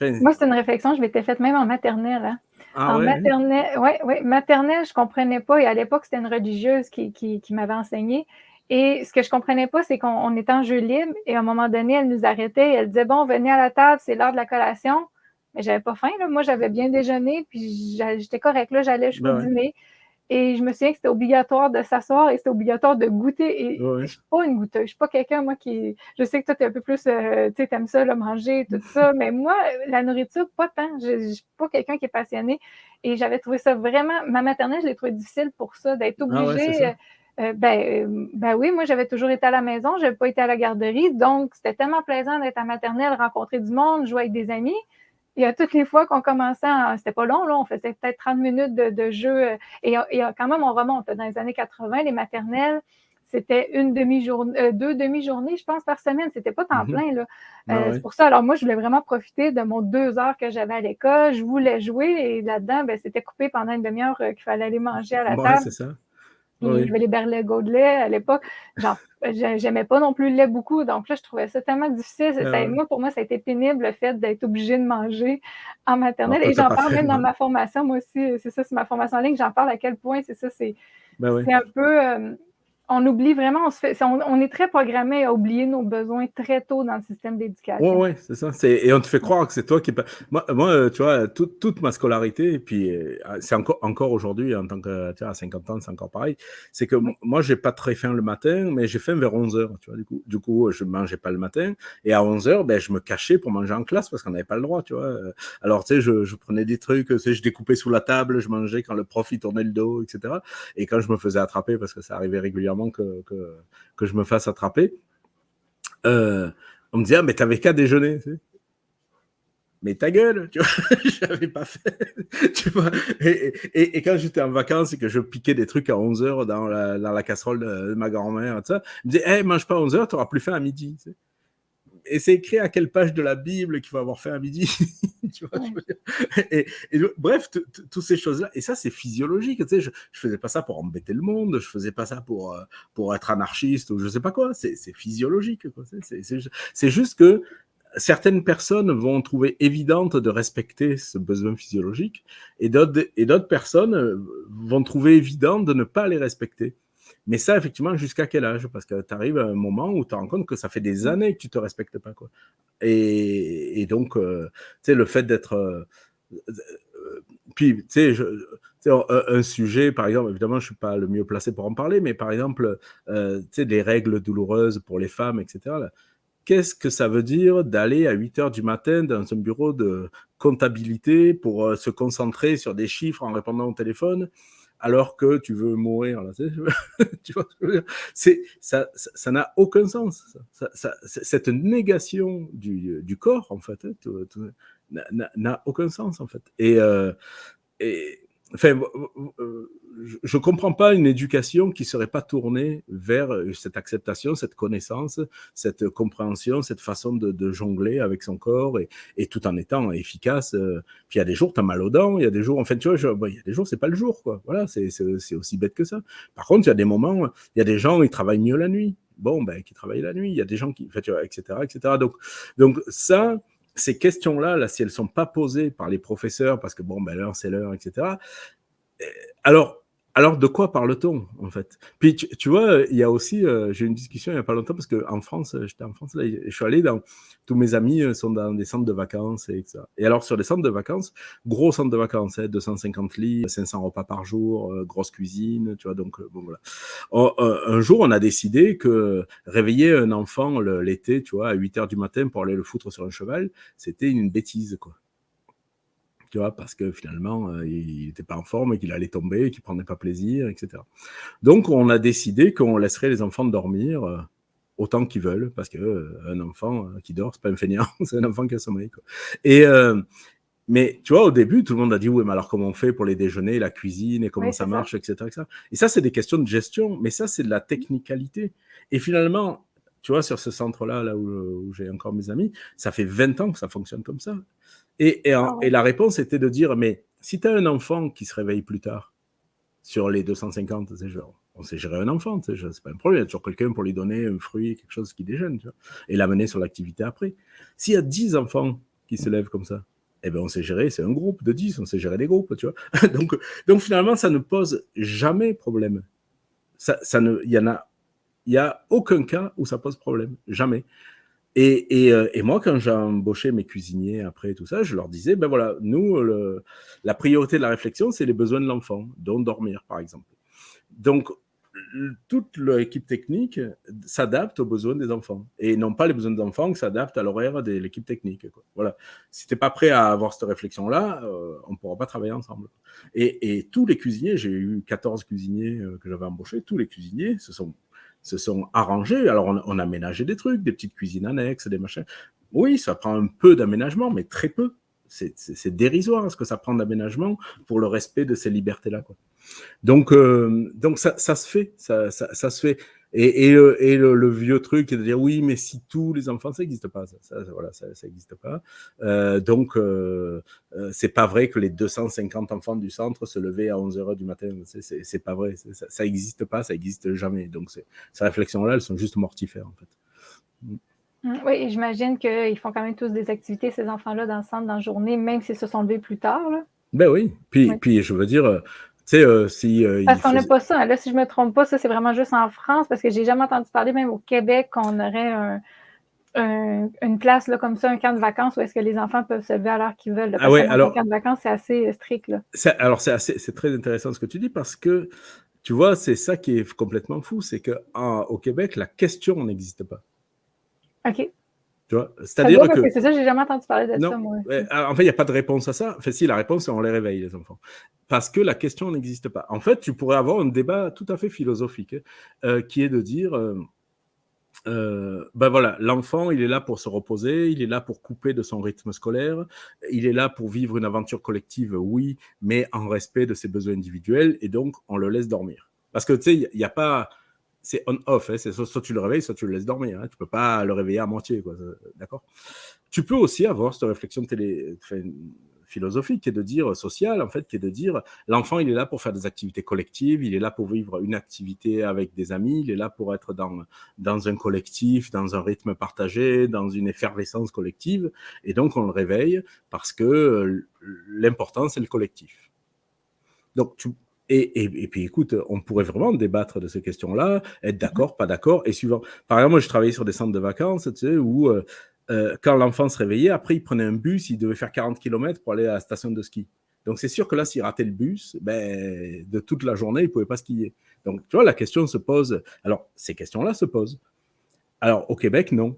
moi, c'est une réflexion que je m'étais faite même en maternelle. Hein. Ah ouais, maternelle, maternelle, je ne comprenais pas. Et à l'époque, c'était une religieuse qui m'avait enseigné. Et ce que je ne comprenais pas, c'est qu'on était en jeu libre et à un moment donné, elle nous arrêtait. Et elle disait, bon, venez à la table, c'est l'heure de la collation. Mais j'avais pas faim. Là. Moi, j'avais bien déjeuné, puis j'étais correcte. Là, j'allais jusqu'au dîner. Et je me souviens que c'était obligatoire de s'asseoir et c'était obligatoire de goûter. Et Ouais, je suis pas une goûteuse. Je suis pas quelqu'un, moi, qui. Je sais que toi, t'es un peu plus. Tu sais, t'aimes ça, là, manger, tout ça. Mais moi, la nourriture, pas tant. Je suis pas quelqu'un qui est passionné. Et j'avais trouvé ça vraiment. Ma maternelle, je l'ai trouvé difficile pour ça, d'être ah ouais, c'est ça. obligée. Ben oui, moi, j'avais toujours été à la maison. Je n'avais pas été à la garderie. Donc, c'était tellement plaisant d'être à maternelle, rencontrer du monde, jouer avec des amis. Il y a toutes les fois qu'on commençait, c'était pas long, là, on faisait peut-être 30 minutes de jeu. Et quand même, on remonte. Dans les années 80, les maternelles, c'était une demi-journée, 2 demi-journées, je pense, par semaine. C'était pas temps Mhm. plein, là. Ah C'est ouais. pour ça. Alors, moi, je voulais vraiment profiter de mon 2 heures que j'avais à l'école. Je voulais jouer et là-dedans, ben, c'était coupé pendant une demi-heure qu'il fallait aller manger à la Ouais, table. c'est ça. Puis il y Oui. avait les berlingots de lait à l'époque. Genre, j'aimais pas non plus le lait beaucoup. Donc là, je trouvais ça tellement difficile. Ah ouais. Moi, pour moi, ça a été pénible le fait d'être obligée de manger en Alors maternelle. que Et t'as j'en pas parle fait même dans mal. ma formation, moi aussi. C'est ça, c'est ma formation en ligne. J'en parle à quel point c'est ça. Ben oui. C'est un peu. On oublie vraiment, on est très programmé à oublier nos besoins très tôt dans le système Ouais, d'éducation. ouais, c'est ça. Et on te fait croire que c'est toi qui. Moi, tu vois, toute ma scolarité, et puis c'est encore aujourd'hui, en tant que, tu vois, à 50 ans, c'est encore pareil. C'est que Oui, moi, j'ai pas très faim le matin, mais j'ai faim vers 11 heures, tu vois, du coup, je mangeais pas le matin. Et à 11 heures, ben, je me cachais pour manger en classe parce qu'on n'avait pas le droit, tu vois. Alors, tu sais, je prenais des trucs, tu sais, je découpais sous la table, je mangeais quand le prof, il tournait le dos, etc. Et quand je me faisais attraper, parce que ça arrivait régulièrement que je me fasse attraper, euh, on me disait, ah, mais t'avais qu'à déjeuner, tu sais. Mais ta gueule, tu vois, j'avais pas fait, tu vois. Et quand j'étais en vacances et que je piquais des trucs à 11 heures dans la casserole de ma grand-mère, tout ça, elle me disait, hey, mange pas à 11 heures, t'auras plus faim à midi. Tu sais. Et c'est écrit à quelle page de la Bible qu'il faut avoir faim à midi, tu vois, je oui, veux dire. Bref, toutes ces choses-là, et ça, c'est physiologique, tu sais, je faisais pas ça pour embêter le monde, je faisais pas ça pour être anarchiste ou je sais pas quoi, c'est physiologique, quoi. C'est juste que certaines personnes vont trouver évidente de respecter ce besoin physiologique et d'autres personnes vont trouver évident de ne pas les respecter. Mais ça, effectivement, jusqu'à quel âge? Parce que tu arrives à un moment où tu te rends compte que ça fait des oui. années que tu ne te respectes pas. Quoi. Et donc, tu sais, le fait d'être... puis, tu sais, un sujet, par exemple, évidemment, je ne suis pas le mieux placé pour en parler, mais par exemple, tu sais, des règles douloureuses pour les femmes, etc. Là, qu'est-ce que ça veut dire d'aller à 8 heures du matin dans un bureau de comptabilité pour se concentrer sur des chiffres en répondant au téléphone alors que tu veux mourir là, tu vois ce que je veux dire. Ça n'a aucun sens. Cette négation du corps, en fait, n'a aucun sens, en fait. Et enfin, je ne comprends pas une éducation qui ne serait pas tournée vers cette acceptation, cette connaissance, cette compréhension, cette façon de jongler avec son corps et tout en étant efficace. Puis il y a des jours, tu as mal aux dents, il y a des jours, enfin, tu vois, il y a des jours, c'est pas le jour, quoi. Voilà, c'est aussi bête que ça. Par contre, il y a des moments, il y a des gens, ils travaillent mieux la nuit. Bon, ben, qui travaillent la nuit. Il y a des gens qui, tu vois, etc., etc. Donc ça, ces questions-là, là, si elles ne sont pas posées par les professeurs, parce que bon, ben, l'heure, c'est l'heure, etc., alors, alors de quoi parle-t-on, en fait? Puis, tu vois, il y a aussi, j'ai eu une discussion il n'y a pas longtemps, parce qu'en France, j'étais en France, là, je suis allé dans, tous mes amis sont dans des centres de vacances, et ça. Et alors, sur les centres de vacances, gros centres de vacances, 250 lits, 500 repas par jour, grosse cuisine, tu vois, donc, bon, voilà. Un jour, on a décidé que réveiller un enfant l'été, tu vois, à 8 heures du matin pour aller le foutre sur un cheval, c'était une bêtise, quoi. Tu vois, parce que finalement, il n'était pas en forme et qu'il allait tomber, qu'il ne prenait pas plaisir, etc. Donc, on a décidé qu'on laisserait les enfants dormir autant qu'ils veulent, parce qu'un enfant qui dort, ce n'est pas un fainéant, c'est un enfant qui a sommeil. Quoi. Et, mais tu vois, au début, tout le monde a dit, oui, mais alors comment on fait pour les déjeuners, la cuisine, et comment Oui, ça c'est ça. marche, etc., etc. Et ça, c'est des questions de gestion, mais ça, c'est de la technicalité. Et finalement, tu vois, sur ce centre-là, là où j'ai encore mes amis, ça fait 20 ans que ça fonctionne comme ça. Ah Et ouais. la réponse était de dire, mais si tu as un enfant qui se réveille plus tard, sur les 250, tu sais, genre, on sait gérer un enfant, tu sais, c'est pas un problème, il y a toujours quelqu'un pour lui donner un fruit, quelque chose qui déjeune, tu vois, et l'amener sur l'activité après. S'il y a 10 enfants qui se lèvent comme ça, eh ben on sait gérer, c'est un groupe de 10, on sait gérer des groupes, tu vois. donc finalement, ça ne pose jamais problème. Il y a aucun cas où ça pose problème, jamais. Et moi, quand j'ai embauché mes cuisiniers après tout ça, je leur disais, ben voilà, nous, la priorité de la réflexion, c'est les besoins de l'enfant, dont dormir, par exemple. Donc, toute l'équipe technique s'adapte aux besoins des enfants et non pas les besoins des enfants qui s'adaptent à l'horaire de l'équipe technique. Quoi. Voilà. Si tu n'es pas prêt à avoir cette réflexion-là, on ne pourra pas travailler ensemble. Et tous les cuisiniers, j'ai eu 14 cuisiniers que j'avais embauchés, tous les cuisiniers se sont arrangés. Alors, on a aménagé des trucs, des petites cuisines annexes, des machins. Oui, ça prend un peu d'aménagement, mais très peu. C'est dérisoire ce que ça prend d'aménagement pour le respect de ces libertés-là. Quoi. Donc ça se fait, ça se fait. Et le vieux truc est de dire oui, mais si tous les enfants, ça n'existe pas, voilà, ça n'existe pas. C'est pas vrai que les 250 enfants du centre se levaient à 11h du matin. C'est pas vrai, ça n'existe pas, ça n'existe jamais. Donc ces réflexions-là, elles sont juste mortifères en fait. Oui, et j'imagine qu'ils font quand même tous des activités, ces enfants-là, dans le centre, dans la journée, même s'ils se sont levés plus tard. Là. Ben oui, puis je veux dire, tu sais, si parce qu'on n'a pas ça. Là, si je ne me trompe pas, ça, c'est vraiment juste en France, parce que j'ai jamais entendu parler, même au Québec, qu'on aurait une place là, comme ça, un camp de vacances, où est-ce que les enfants peuvent se lever à l'heure qu'ils veulent. Là, parce que un camp de vacances, c'est assez strict. Là. Alors, c'est très intéressant ce que tu dis, parce que, tu vois, c'est ça qui est complètement fou, c'est qu'au Québec, la question n'existe pas. OK. Tu vois, c'est-à-dire que c'est ça, j'ai jamais entendu parler de ça, moi. En fait, il n'y a pas de réponse à ça. Enfin, si, la réponse, c'est on les réveille, les enfants. Parce que la question n'existe pas. En fait, tu pourrais avoir un débat tout à fait philosophique, qui est de dire, ben voilà, l'enfant, il est là pour se reposer, il est là pour couper de son rythme scolaire, il est là pour vivre une aventure collective, oui, mais en respect de ses besoins individuels, et donc, on le laisse dormir. Parce que, tu sais, il n'y a pas... C'est on-off, hein, c'est soit tu le réveilles, soit tu le laisses dormir. Hein, tu ne peux pas le réveiller à moitié, quoi, d'accord ? Tu peux aussi avoir cette réflexion philosophique qui est de dire, sociale, en fait, qui est de dire, l'enfant, il est là pour faire des activités collectives, il est là pour vivre une activité avec des amis, il est là pour être dans un collectif, dans un rythme partagé, dans une effervescence collective, et donc on le réveille parce que l'important, c'est le collectif. Donc, et puis, écoute, on pourrait vraiment débattre de ces questions-là, être d'accord, pas d'accord, et suivant. Par exemple, moi, je travaillais sur des centres de vacances, tu sais, où quand l'enfant se réveillait, après, il prenait un bus, il devait faire 40 km pour aller à la station de ski. Donc, c'est sûr que là, s'il ratait le bus, ben, de toute la journée, il ne pouvait pas skier. Donc, tu vois, la question se pose. Alors, ces questions-là se posent. Alors, au Québec, non.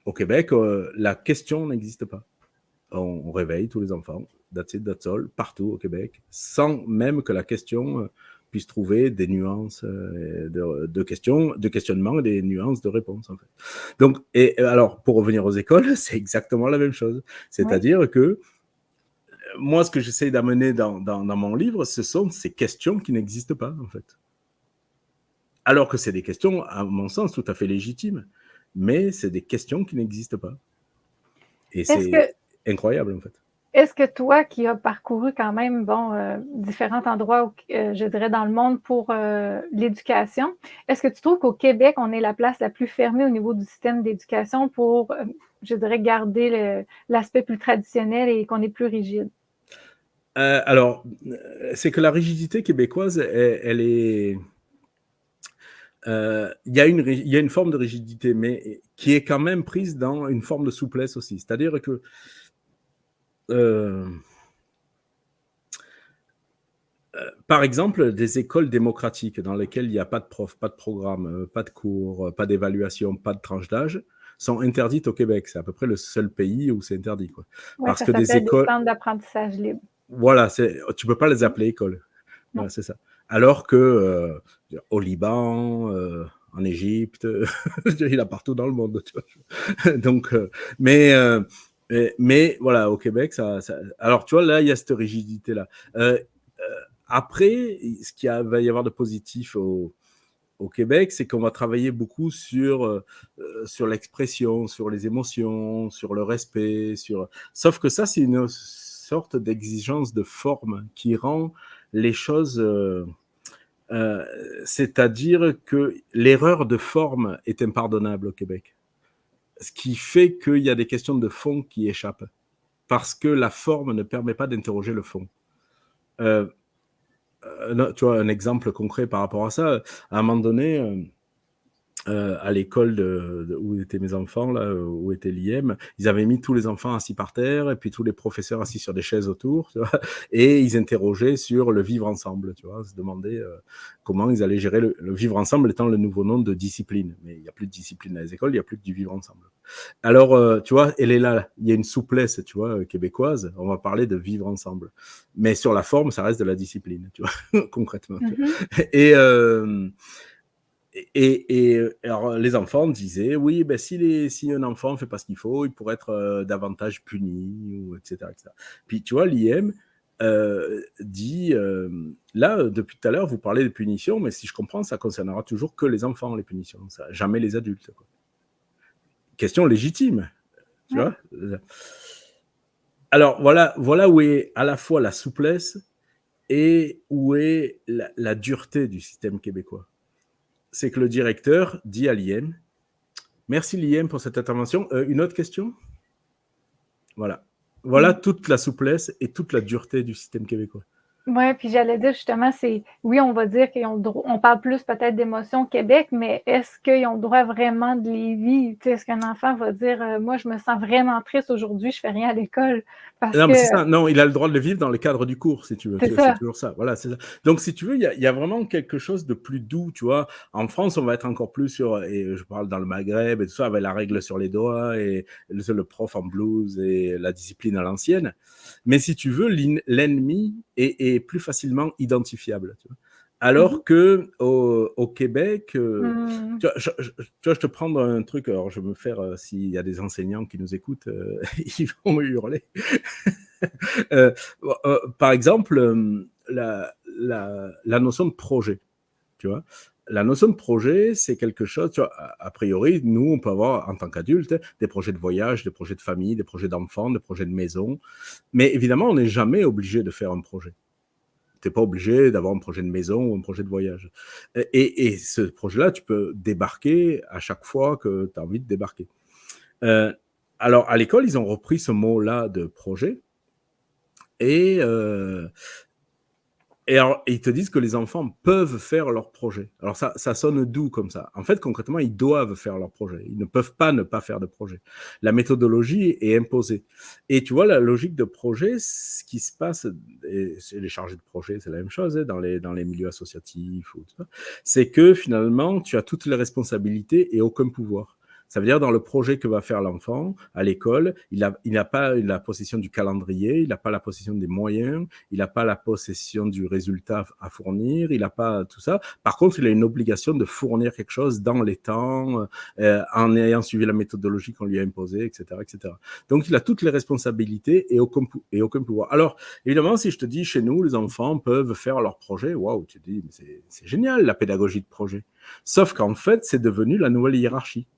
Au Québec, la question n'existe pas. On réveille tous les enfants, that's it, that's all, partout au Québec, sans même que la question puisse trouver des nuances de questionnement et des nuances de réponse, en fait. Donc, et alors, pour revenir aux écoles, c'est exactement la même chose. C'est-à-dire que moi, ce que j'essaie d'amener dans mon livre, ce sont ces questions qui n'existent pas, en fait. Alors que c'est des questions, à mon sens, tout à fait légitimes, mais c'est des questions qui n'existent pas. Et c'est incroyable, en fait. Est-ce que toi, qui as parcouru quand même différents endroits, je dirais, dans le monde pour l'éducation, est-ce que tu trouves qu'au Québec, on est la place la plus fermée au niveau du système d'éducation pour, je dirais, garder l'aspect plus traditionnel et qu'on est plus rigide? Alors, c'est que la rigidité québécoise, elle est... Il y a une forme de rigidité, mais qui est quand même prise dans une forme de souplesse aussi. C'est-à-dire que par exemple, des écoles démocratiques dans lesquelles il n'y a pas de prof, pas de programme, pas de cours, pas d'évaluation, pas de tranche d'âge, sont interdites au Québec. C'est à peu près le seul pays où c'est interdit. Quoi. Oui, parce ça que s'appelle des écoles... des centres d'apprentissage libre. Voilà, tu ne peux pas les appeler écoles. Voilà, c'est ça. Alors que au Liban, en Égypte, il y en a partout dans le monde. Tu vois. Donc, mais voilà, au Québec, ça... Alors, tu vois, là, il y a cette rigidité-là. Après, ce qu'il va y avoir de positif au Québec, c'est qu'on va travailler beaucoup sur l'expression, sur les émotions, sur le respect. Sauf que ça, c'est une sorte d'exigence de forme qui rend les choses... c'est-à-dire que l'erreur de forme est impardonnable au Québec. Ce qui fait qu'il y a des questions de fond qui échappent. Parce que la forme ne permet pas d'interroger le fond. Tu vois, un exemple concret par rapport à ça, à un moment donné, à l'école où étaient mes enfants, là, où était l'IM, ils avaient mis tous les enfants assis par terre et puis tous les professeurs assis sur des chaises autour, tu vois, et ils interrogeaient sur le vivre ensemble, tu vois, se demandaient comment ils allaient gérer le vivre ensemble étant le nouveau nom de discipline. Mais il n'y a plus de discipline dans les écoles, il n'y a plus que du vivre ensemble. Alors, tu vois, elle est là, il y a une souplesse, tu vois, québécoise, on va parler de vivre ensemble. Mais sur la forme, ça reste de la discipline, tu vois, concrètement. Tu vois. Et, alors, les enfants disaient, oui, ben, si un enfant ne fait pas ce qu'il faut, il pourrait être davantage puni, ou, etc., etc. Puis, tu vois, l'IM dit, là, depuis tout à l'heure, vous parlez de punitions, mais si je comprends, ça concernera toujours que les enfants, les punitions, ça, jamais les adultes. Quoi. Question légitime, tu vois. Alors, voilà où est à la fois la souplesse et où est la dureté du système québécois. C'est que le directeur dit à l'IM, merci l'IM pour cette intervention. Une autre question? Voilà toute la souplesse et toute la dureté du système québécois. Oui, puis j'allais dire justement, oui, on va dire qu'on parle plus peut-être d'émotions au Québec, mais est-ce qu'ils ont le droit vraiment de les vivre? Est-ce qu'un enfant va dire, moi, je me sens vraiment triste aujourd'hui, je fais rien à l'école? Parce Non, que mais c'est ça. Non, il a le droit de le vivre dans le cadre du cours, si tu veux. c'est C'est ça. toujours ça. Voilà, c'est ça. Donc, si tu veux, il y a vraiment quelque chose de plus doux, tu vois. En France, on va être encore plus sur, et je parle dans le Maghreb et tout ça, avec la règle sur les doigts et le prof en blouse et la discipline à l'ancienne. Mais si tu veux, l'ennemi est plus facilement identifiable. Tu vois. Alors que au Québec, tu vois, je te prends un truc, alors je vais me faire, s'il y a des enseignants qui nous écoutent, ils vont me hurler. Par exemple, la notion de projet, tu vois. La notion de projet, c'est quelque chose, tu vois, a priori, nous, on peut avoir, en tant qu'adultes, des projets de voyage, des projets de famille, des projets d'enfants, des projets de maison. Mais évidemment, on n'est jamais obligé de faire un projet. Tu n'es pas obligé d'avoir un projet de maison ou un projet de voyage. Et ce projet-là, tu peux débarquer à chaque fois que tu as envie de débarquer. Alors, à l'école, ils ont repris ce mot-là de projet. Et alors, ils te disent que les enfants peuvent faire leur projet. Alors, ça sonne doux comme ça. En fait, concrètement, ils doivent faire leur projet. Ils ne peuvent pas ne pas faire de projet. La méthodologie est imposée. Et tu vois, la logique de projet, ce qui se passe, et les chargés de projet, c'est la même chose, hein, dans les milieux associatifs, ou tout ça, c'est que finalement, tu as toutes les responsabilités et aucun pouvoir. Ça veut dire dans le projet que va faire l'enfant à l'école, il n'a pas la possession du calendrier, il n'a pas la possession des moyens, il n'a pas la possession du résultat à fournir, il n'a pas tout ça. Par contre, il a une obligation de fournir quelque chose dans les temps, en ayant suivi la méthodologie qu'on lui a imposée, etc., etc. Donc, il a toutes les responsabilités et aucun pouvoir. Alors, évidemment, si je te dis, chez nous, les enfants peuvent faire leur projet, waouh, tu te dis, c'est génial, la pédagogie de projet. Sauf qu'en fait, c'est devenu la nouvelle hiérarchie.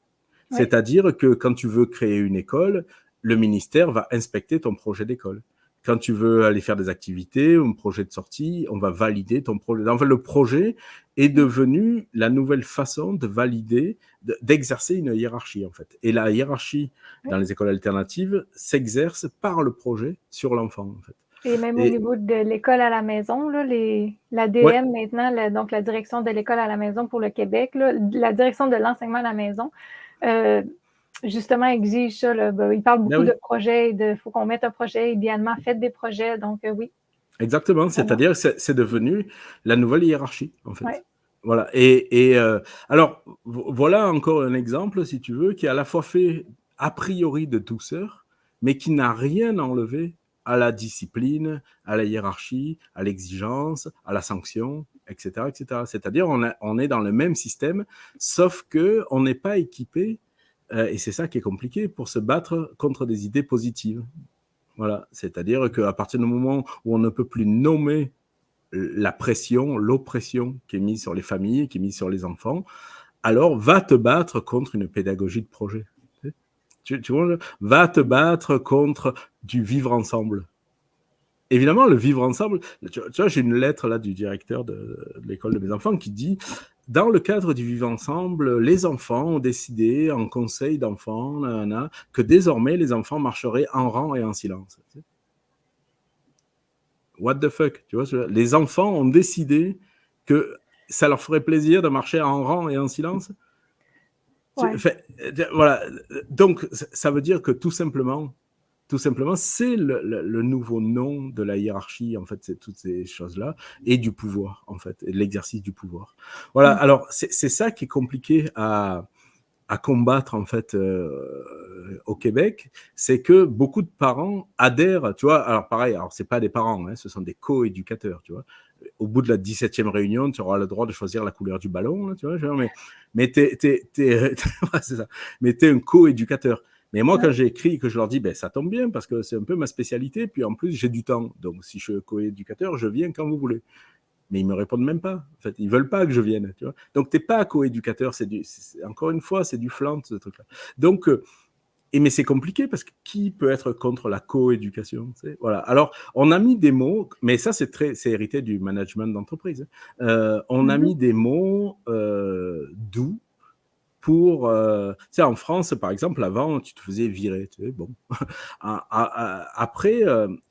Oui. C'est-à-dire que quand tu veux créer une école, le ministère va inspecter ton projet d'école. Quand tu veux aller faire des activités, un projet de sortie, on va valider ton projet. Enfin, le projet est devenu la nouvelle façon de valider, d'exercer une hiérarchie, en fait. Et la hiérarchie dans les écoles alternatives s'exerce par le projet sur l'enfant, en fait. Et même au niveau de l'école à la maison, là, l'ADM Ouais. maintenant, donc la direction de l'école à la maison pour le Québec, là, la direction de l'enseignement à la maison, justement exige ça. Là. Il parle beaucoup de projets, il faut qu'on mette un projet, idéalement, faites des projets. Donc, oui. Exactement, c'est-à-dire que c'est devenu la nouvelle hiérarchie, en fait. Ouais. Voilà. Alors, voilà encore un exemple, si tu veux, qui est à la fois fait a priori de douceur, mais qui n'a rien enlevé à la discipline, à la hiérarchie, à l'exigence, à la sanction, etc., etc. C'est-à-dire, on est dans le même système, sauf que on n'est pas équipé, et c'est ça qui est compliqué, pour se battre contre des idées positives. Voilà, c'est-à-dire qu'à partir du moment où on ne peut plus nommer la pression, l'oppression qui est mise sur les familles, qui est mise sur les enfants, alors va te battre contre une pédagogie de projet. Tu vois, va te battre contre du vivre ensemble. Évidemment, le vivre ensemble, tu vois, j'ai une lettre là du directeur de l'école de mes enfants qui dit dans le cadre du vivre ensemble, les enfants ont décidé en conseil d'enfants que désormais les enfants marcheraient en rang et en silence. What the fuck, tu vois, les enfants ont décidé que ça leur ferait plaisir de marcher en rang et en silence. Ouais. Voilà. Donc, ça veut dire que tout simplement, c'est le nouveau nom de la hiérarchie, en fait, c'est toutes ces choses-là, et du pouvoir, en fait, et de l'exercice du pouvoir. Voilà, alors c'est ça qui est compliqué à combattre, en fait, au Québec, c'est que beaucoup de parents adhèrent, tu vois, alors pareil, alors c'est pas des parents, hein, ce sont des co-éducateurs, tu vois. Au bout de la 17e réunion, tu auras le droit de choisir la couleur du ballon, là, tu vois, genre, mais c'est ça. Mais t'es un co-éducateur. Mais moi, quand j'ai écrit, que je leur dis, ben, ça tombe bien, parce que c'est un peu ma spécialité, puis en plus, j'ai du temps. Donc, si je suis co-éducateur, je viens quand vous voulez. Mais ils me répondent même pas. En fait, ils veulent pas que je vienne. Tu vois. Donc, t'es pas co-éducateur. Encore une fois, c'est du flan, ce truc-là. Donc, mais c'est compliqué parce que qui peut être contre la co-éducation, tu sais, voilà. Alors, on a mis des mots, mais ça, c'est hérité du management d'entreprise. On a mis des mots doux pour, tu sais, en France, par exemple, avant, tu te faisais virer, tu sais, bon. Après,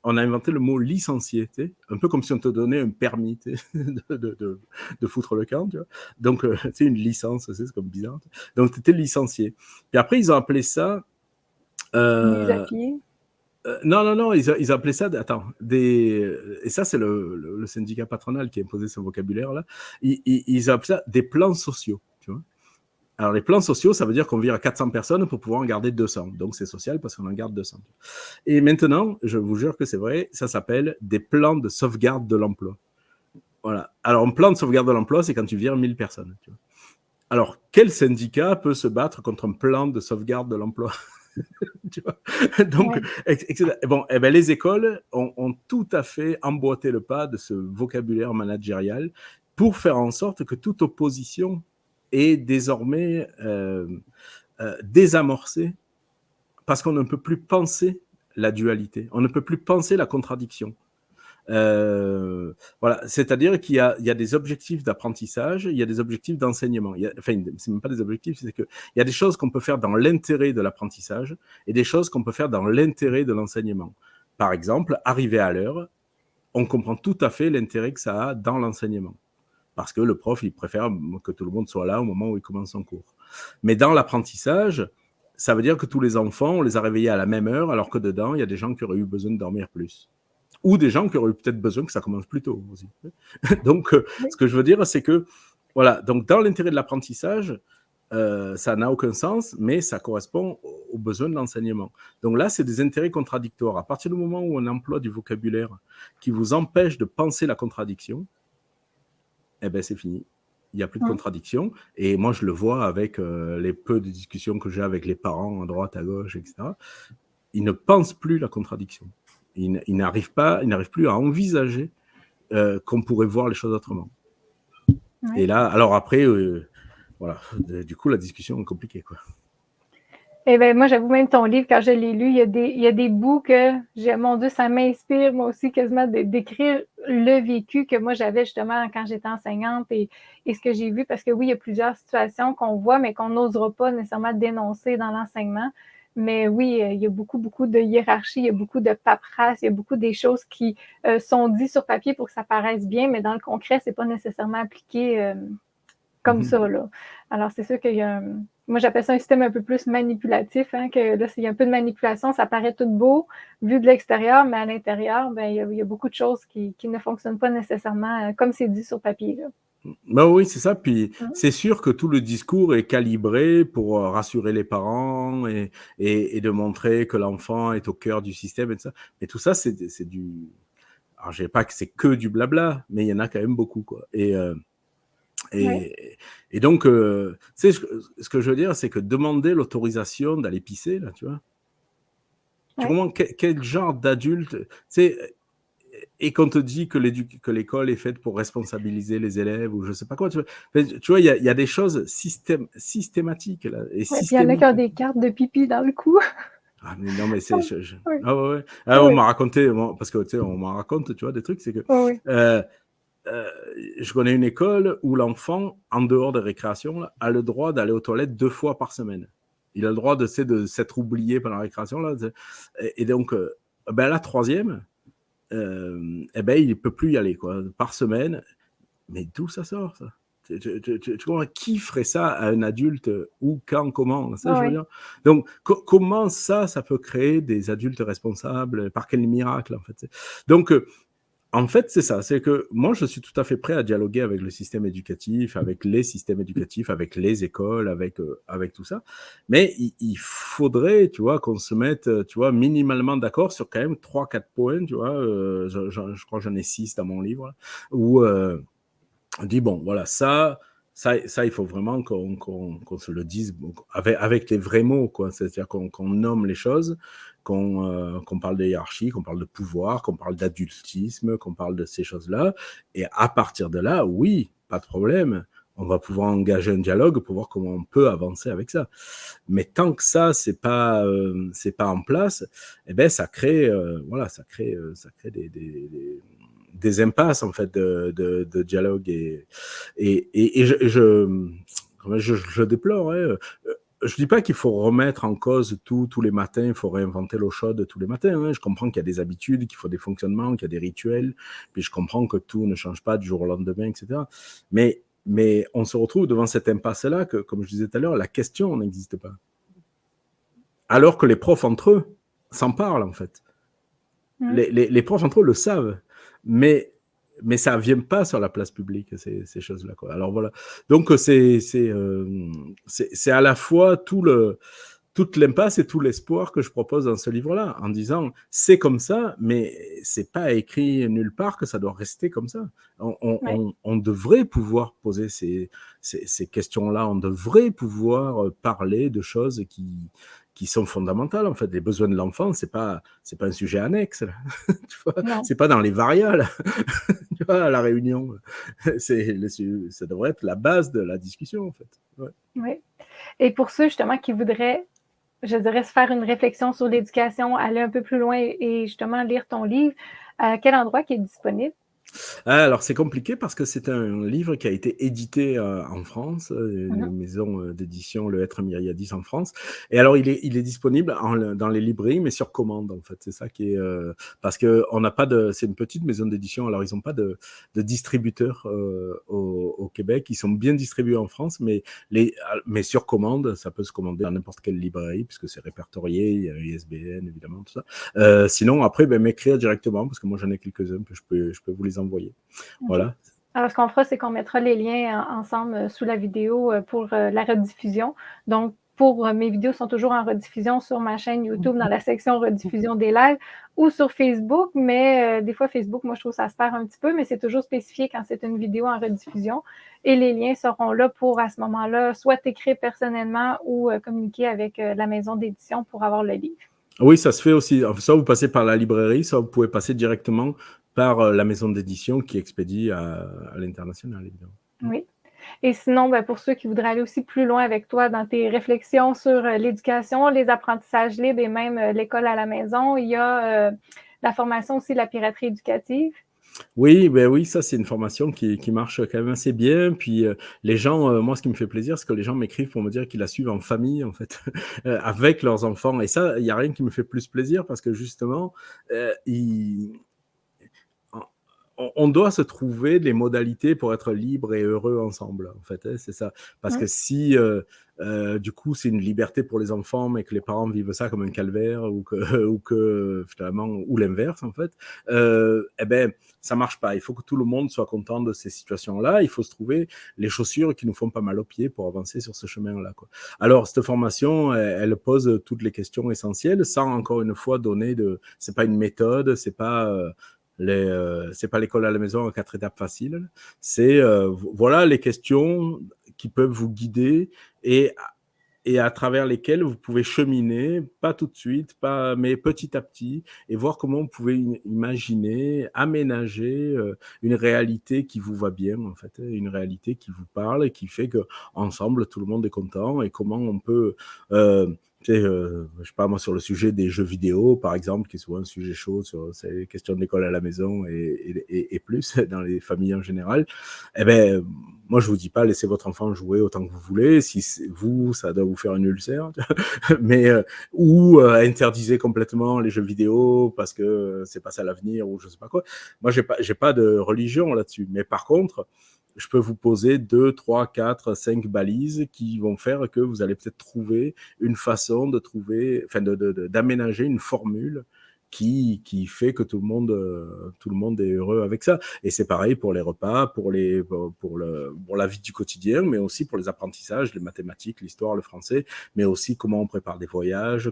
on a inventé le mot licencié, tu sais, un peu comme si on te donnait un permis, tu sais, de foutre le camp, tu vois. Donc, tu sais, une licence, c'est comme bizarre. Donc, tu étais licencié. Puis après, ils ont appelé ça Désafié. non, ils appelaient ça, attends, et ça, c'est le syndicat patronal qui a imposé ce vocabulaire-là. Ils appelaient ça des plans sociaux, tu vois. Alors, les plans sociaux, ça veut dire qu'on vire 400 personnes pour pouvoir en garder 200. Donc, c'est social parce qu'on en garde 200. Et maintenant, je vous jure que c'est vrai, ça s'appelle des plans de sauvegarde de l'emploi. Voilà. Alors, un plan de sauvegarde de l'emploi, c'est quand tu vires 1000 personnes, tu vois. Alors, quel syndicat peut se battre contre un plan de sauvegarde de l'emploi? Tu vois. Donc, bon, eh ben, les écoles ont tout à fait emboîté le pas de ce vocabulaire managérial pour faire en sorte que toute opposition est désormais désamorcée, parce qu'on ne peut plus penser la dualité, on ne peut plus penser la contradiction. Voilà, c'est-à-dire qu'il y a des objectifs d'apprentissage, il y a des objectifs d'enseignement. Enfin, c'est même pas des objectifs, c'est qu'il y a des choses qu'on peut faire dans l'intérêt de l'apprentissage et des choses qu'on peut faire dans l'intérêt de l'enseignement. Par exemple, arriver à l'heure, on comprend tout à fait l'intérêt que ça a dans l'enseignement. Parce que le prof, il préfère que tout le monde soit là au moment où il commence son cours. Mais dans l'apprentissage, ça veut dire que tous les enfants, on les a réveillés à la même heure, alors que dedans, il y a des gens qui auraient eu besoin de dormir plus. Ou des gens qui auraient peut-être besoin que ça commence plus tôt aussi. Donc, ce que je veux dire, c'est que, voilà, donc dans l'intérêt de l'apprentissage, ça n'a aucun sens, mais ça correspond aux besoins de l'enseignement. Donc là, c'est des intérêts contradictoires. À partir du moment où on emploie du vocabulaire qui vous empêche de penser la contradiction, eh ben c'est fini. Il n'y a plus de contradiction. Et moi, je le vois avec les peu de discussions que j'ai avec les parents à droite, à gauche, etc. Ils ne pensent plus la contradiction. Ils n'arrivent plus à envisager qu'on pourrait voir les choses autrement. Et là, alors après, voilà, du coup, la discussion est compliquée, quoi. Eh bien, moi, j'avoue, même ton livre, quand je l'ai lu, il y a des bouts que, mon Dieu, ça m'inspire, moi aussi, quasiment, d'écrire le vécu que moi, j'avais justement quand j'étais enseignante et ce que j'ai vu. Parce que oui, il y a plusieurs situations qu'on voit, mais qu'on n'osera pas nécessairement dénoncer dans l'enseignement. Mais oui, il y a beaucoup, beaucoup de hiérarchie, il y a beaucoup de paperasse, il y a beaucoup des choses qui sont dites sur papier pour que ça paraisse bien, mais dans le concret, c'est pas nécessairement appliqué comme ça, là. Alors, c'est sûr qu'il y a moi, j'appelle ça un système un peu plus manipulatif, hein, que là, s'il y a un peu de manipulation, ça paraît tout beau vu de l'extérieur, mais à l'intérieur, ben, il y a beaucoup de choses qui ne fonctionnent pas nécessairement comme c'est dit sur papier, là. Ben oui, c'est ça. Puis c'est sûr que tout le discours est calibré pour rassurer les parents et de montrer que l'enfant est au cœur du système et tout ça. Mais tout ça, c'est du... Alors, je ne dis pas que c'est que du blabla, mais il y en a quand même beaucoup, quoi. Et donc, tu sais, ce que je veux dire, c'est que demander l'autorisation d'aller pisser, là, tu vois, tu comprends quel genre d'adulte, tu sais, et qu'on te dit que l'école est faite pour responsabiliser les élèves ou je sais pas quoi, tu vois, il y a des choses systématiques, là, et puis il y en a qui ont des cartes de pipi dans le cou. Ah, mais non, mais c'est... Ah ouais. On m'a raconté, parce que, tu sais, on m'en raconte, tu vois, des trucs, c'est que... je connais une école où l'enfant, en dehors des récréations, là, a le droit d'aller aux toilettes 2 fois par semaine. Il a le droit de s'être oublié pendant la récréation. Là, et donc, ben, la troisième, eh ben, il ne peut plus y aller, quoi, par semaine. Mais d'où ça sort, ça? Tu vois, qui ferait ça à un adulte? Où, quand, comment? Ça, je veux Oui. dire. Donc, comment ça peut créer des adultes responsables? Par quel miracle, en fait? Donc, en fait, c'est ça. C'est que moi, je suis tout à fait prêt à dialoguer avec le système éducatif, avec les systèmes éducatifs, avec les écoles, avec tout ça. Mais il faudrait, tu vois, qu'on se mette, tu vois, minimalement d'accord sur quand même 3-4 points, tu vois. Je crois que j'en ai 6 dans mon livre, là, où on dit, bon, voilà, ça, il faut vraiment qu'on se le dise avec les vrais mots, quoi. C'est-à-dire qu'on nomme les choses, qu'on parle de hiérarchie, qu'on parle de pouvoir, qu'on parle d'adultisme, qu'on parle de ces choses-là. Et à partir de là, oui, pas de problème. On va pouvoir engager un dialogue pour voir comment on peut avancer avec ça. Mais tant que ça, c'est pas en place, eh ben, ça crée, voilà, ça crée des impasses, en fait, de dialogue. Et je déplore, hein. Je dis pas qu'il faut remettre en cause tous les matins, il faut réinventer l'eau chaude tous les matins, hein. Je comprends qu'il y a des habitudes, qu'il faut des fonctionnements, qu'il y a des rituels, puis je comprends que tout ne change pas du jour au lendemain, etc. Mais on se retrouve devant cette impasse-là que, comme je disais tout à l'heure, la question n'existe pas. Alors que les profs entre eux s'en parlent, en fait. Les profs entre eux le savent, mais ça ne vient pas sur la place publique, ces choses-là, quoi. Alors voilà. Donc c'est à la fois toute l'impasse et tout l'espoir que je propose dans ce livre-là, en disant c'est comme ça, mais c'est pas écrit nulle part que ça doit rester comme ça. On devrait pouvoir poser ces questions-là, on devrait pouvoir parler de choses qui sont fondamentales, en fait. Les besoins de l'enfant, c'est pas un sujet annexe, là. Tu vois, c'est pas dans les variables, tu vois, à la réunion. Ça devrait être la base de la discussion, en fait. Ouais. Oui. Et pour ceux, justement, qui voudraient, je dirais, se faire une réflexion sur l'éducation, aller un peu plus loin et justement lire ton livre, à quel endroit qui est disponible? Alors, c'est compliqué parce que c'est un livre qui a été édité en France, une maison d'édition, le Être Myriadis en France. Et alors, il est disponible dans les librairies, mais sur commande, en fait. C'est ça qui est. Parce qu'on n'a pas de. C'est une petite maison d'édition, alors ils n'ont pas de distributeur au Québec. Ils sont bien distribués en France, mais sur commande, ça peut se commander dans n'importe quelle librairie, puisque c'est répertorié, il y a un ISBN, évidemment, tout ça. Sinon, après, m'écrire directement, parce que moi, j'en ai quelques-uns, je peux vous les envoyer. Voilà. Alors, ce qu'on fera, c'est qu'on mettra les liens ensemble sous la vidéo pour la rediffusion. Donc, mes vidéos sont toujours en rediffusion sur ma chaîne YouTube dans la section rediffusion des lives ou sur Facebook, mais des fois Facebook, moi je trouve que ça se perd un petit peu, mais c'est toujours spécifié quand c'est une vidéo en rediffusion et les liens seront là pour à ce moment-là soit t'écrire personnellement ou communiquer avec la maison d'édition pour avoir le livre. Oui, ça se fait aussi. Soit vous passez par la librairie, soit vous pouvez passer directement par la maison d'édition qui expédie à l'international, évidemment. Oui. Et sinon, pour ceux qui voudraient aller aussi plus loin avec toi dans tes réflexions sur l'éducation, les apprentissages libres et même l'école à la maison, il y a la formation aussi de la piraterie éducative. Oui, oui, ça c'est une formation qui marche quand même assez bien. Puis les gens, moi ce qui me fait plaisir, c'est que les gens m'écrivent pour me dire qu'ils la suivent en famille, en fait, avec leurs enfants. Et ça, il n'y a rien qui me fait plus plaisir parce que justement, on doit se trouver des modalités pour être libre et heureux ensemble, en fait, hein, c'est ça. Parce que si, du coup, c'est une liberté pour les enfants, mais que les parents vivent ça comme un calvaire ou finalement, ou l'inverse, en fait, ça marche pas. Il faut que tout le monde soit content de ces situations-là. Il faut se trouver les chaussures qui nous font pas mal aux pieds pour avancer sur ce chemin-là, quoi. Alors, cette formation, elle pose toutes les questions essentielles sans, encore une fois, c'est pas une méthode, c'est pas l'école à la maison en 4 étapes faciles. C'est voilà les questions qui peuvent vous guider et à travers lesquelles vous pouvez cheminer, pas tout de suite, mais petit à petit, et voir comment vous pouvez imaginer, aménager une réalité qui vous va bien, en fait, une réalité qui vous parle et qui fait que ensemble tout le monde est content, et comment on peut je sais pas moi, sur le sujet des jeux vidéo, par exemple, qui est souvent un sujet chaud sur ces questions de l'école à la maison et plus dans les familles en général. Moi, je vous dis pas, laissez votre enfant jouer autant que vous voulez. Si vous, ça doit vous faire une ulcère, mais ou interdisez complètement les jeux vidéo parce que c'est pas ça l'avenir ou je sais pas quoi. Moi, j'ai pas de religion là-dessus. Mais par contre, je peux vous poser 2, 3, 4, 5 balises qui vont faire que vous allez peut-être trouver une façon de trouver, enfin d'aménager une formule qui fait que tout le monde est heureux avec ça. Et c'est pareil pour les repas, pour la vie du quotidien, mais aussi pour les apprentissages, les mathématiques, l'histoire, le français, mais aussi comment on prépare des voyages,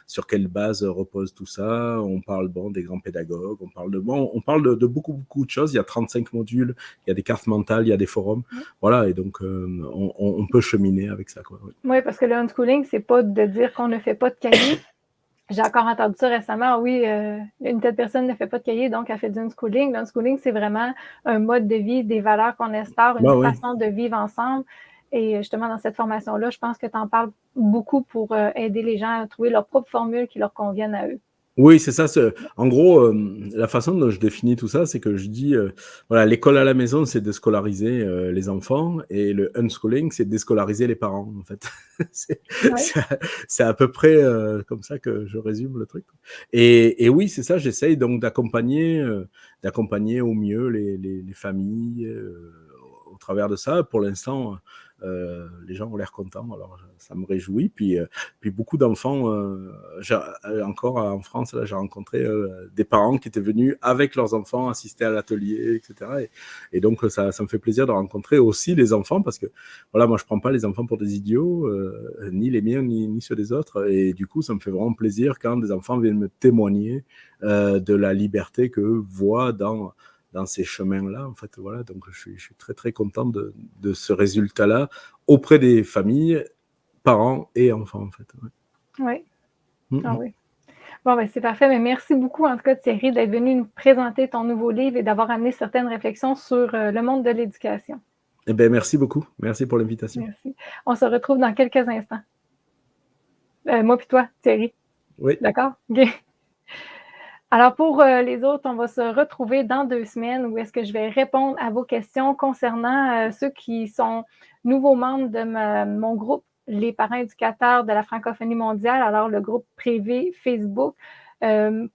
sur quelle base repose tout ça. On parle des grands pédagogues, on parle de beaucoup, beaucoup de choses. Il y a 35 modules, il y a des cartes mentales, il y a des forums. Voilà, et donc on peut cheminer avec ça, quoi. Oui, parce que le unschooling, c'est pas de dire qu'on ne fait pas de cahier. J'ai encore entendu ça récemment. Oui, une telle personne ne fait pas de cahier, donc elle fait du unschooling. L'unschooling, c'est vraiment un mode de vie, des valeurs qu'on instaure, une façon de vivre ensemble. Et justement, dans cette formation-là, je pense que tu en parles beaucoup pour aider les gens à trouver leur propre formule qui leur convienne à eux. Oui, c'est ça. En gros, la façon dont je définis tout ça, c'est que je dis, voilà, l'école à la maison, c'est de scolariser les enfants, et le unschooling, c'est de déscolariser les parents, en fait. C'est à peu près comme ça que je résume le truc. Et oui, c'est ça. J'essaye donc d'accompagner au mieux les familles au travers de ça. Pour l'instant, les gens ont l'air contents, alors ça me réjouit. Puis beaucoup d'enfants, encore en France, là, j'ai rencontré des parents qui étaient venus avec leurs enfants assister à l'atelier, etc. Et donc ça me fait plaisir de rencontrer aussi les enfants, parce que voilà, moi je prends pas les enfants pour des idiots, ni les miens ni ceux des autres. Et du coup, ça me fait vraiment plaisir quand des enfants viennent me témoigner de la liberté qu'eux voient dans ces chemins-là, en fait. Voilà, donc je suis très, très content de ce résultat-là auprès des familles, parents et enfants, en fait. Ouais. Oui. Ah oui. Bon, ben c'est parfait. Mais merci beaucoup, en tout cas, Thierry, d'être venu nous présenter ton nouveau livre et d'avoir amené certaines réflexions sur le monde de l'éducation. Eh bien, merci beaucoup. Merci pour l'invitation. Merci. On se retrouve dans quelques instants. Moi puis toi, Thierry. Oui. D'accord? OK. Alors, pour les autres, on va se retrouver dans 2 semaines où est-ce que je vais répondre à vos questions concernant ceux qui sont nouveaux membres de mon groupe, les parents éducateurs de la francophonie mondiale, alors le groupe privé Facebook.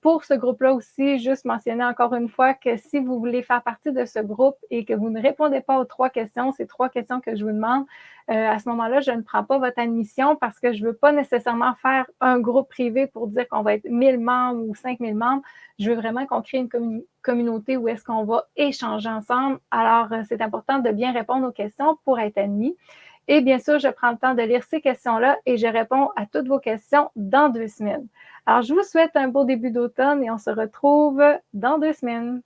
Pour ce groupe-là aussi, juste mentionner encore une fois que si vous voulez faire partie de ce groupe et que vous ne répondez pas aux 3 questions, ces 3 questions que je vous demande, à ce moment-là, je ne prends pas votre admission parce que je ne veux pas nécessairement faire un groupe privé pour dire qu'on va être 1000 membres ou 5000 membres. Je veux vraiment qu'on crée une communauté où est-ce qu'on va échanger ensemble. Alors, c'est important de bien répondre aux questions pour être admis. Et bien sûr, je prends le temps de lire ces questions-là et je réponds à toutes vos questions dans 2 semaines. Alors, je vous souhaite un beau début d'automne et on se retrouve dans 2 semaines.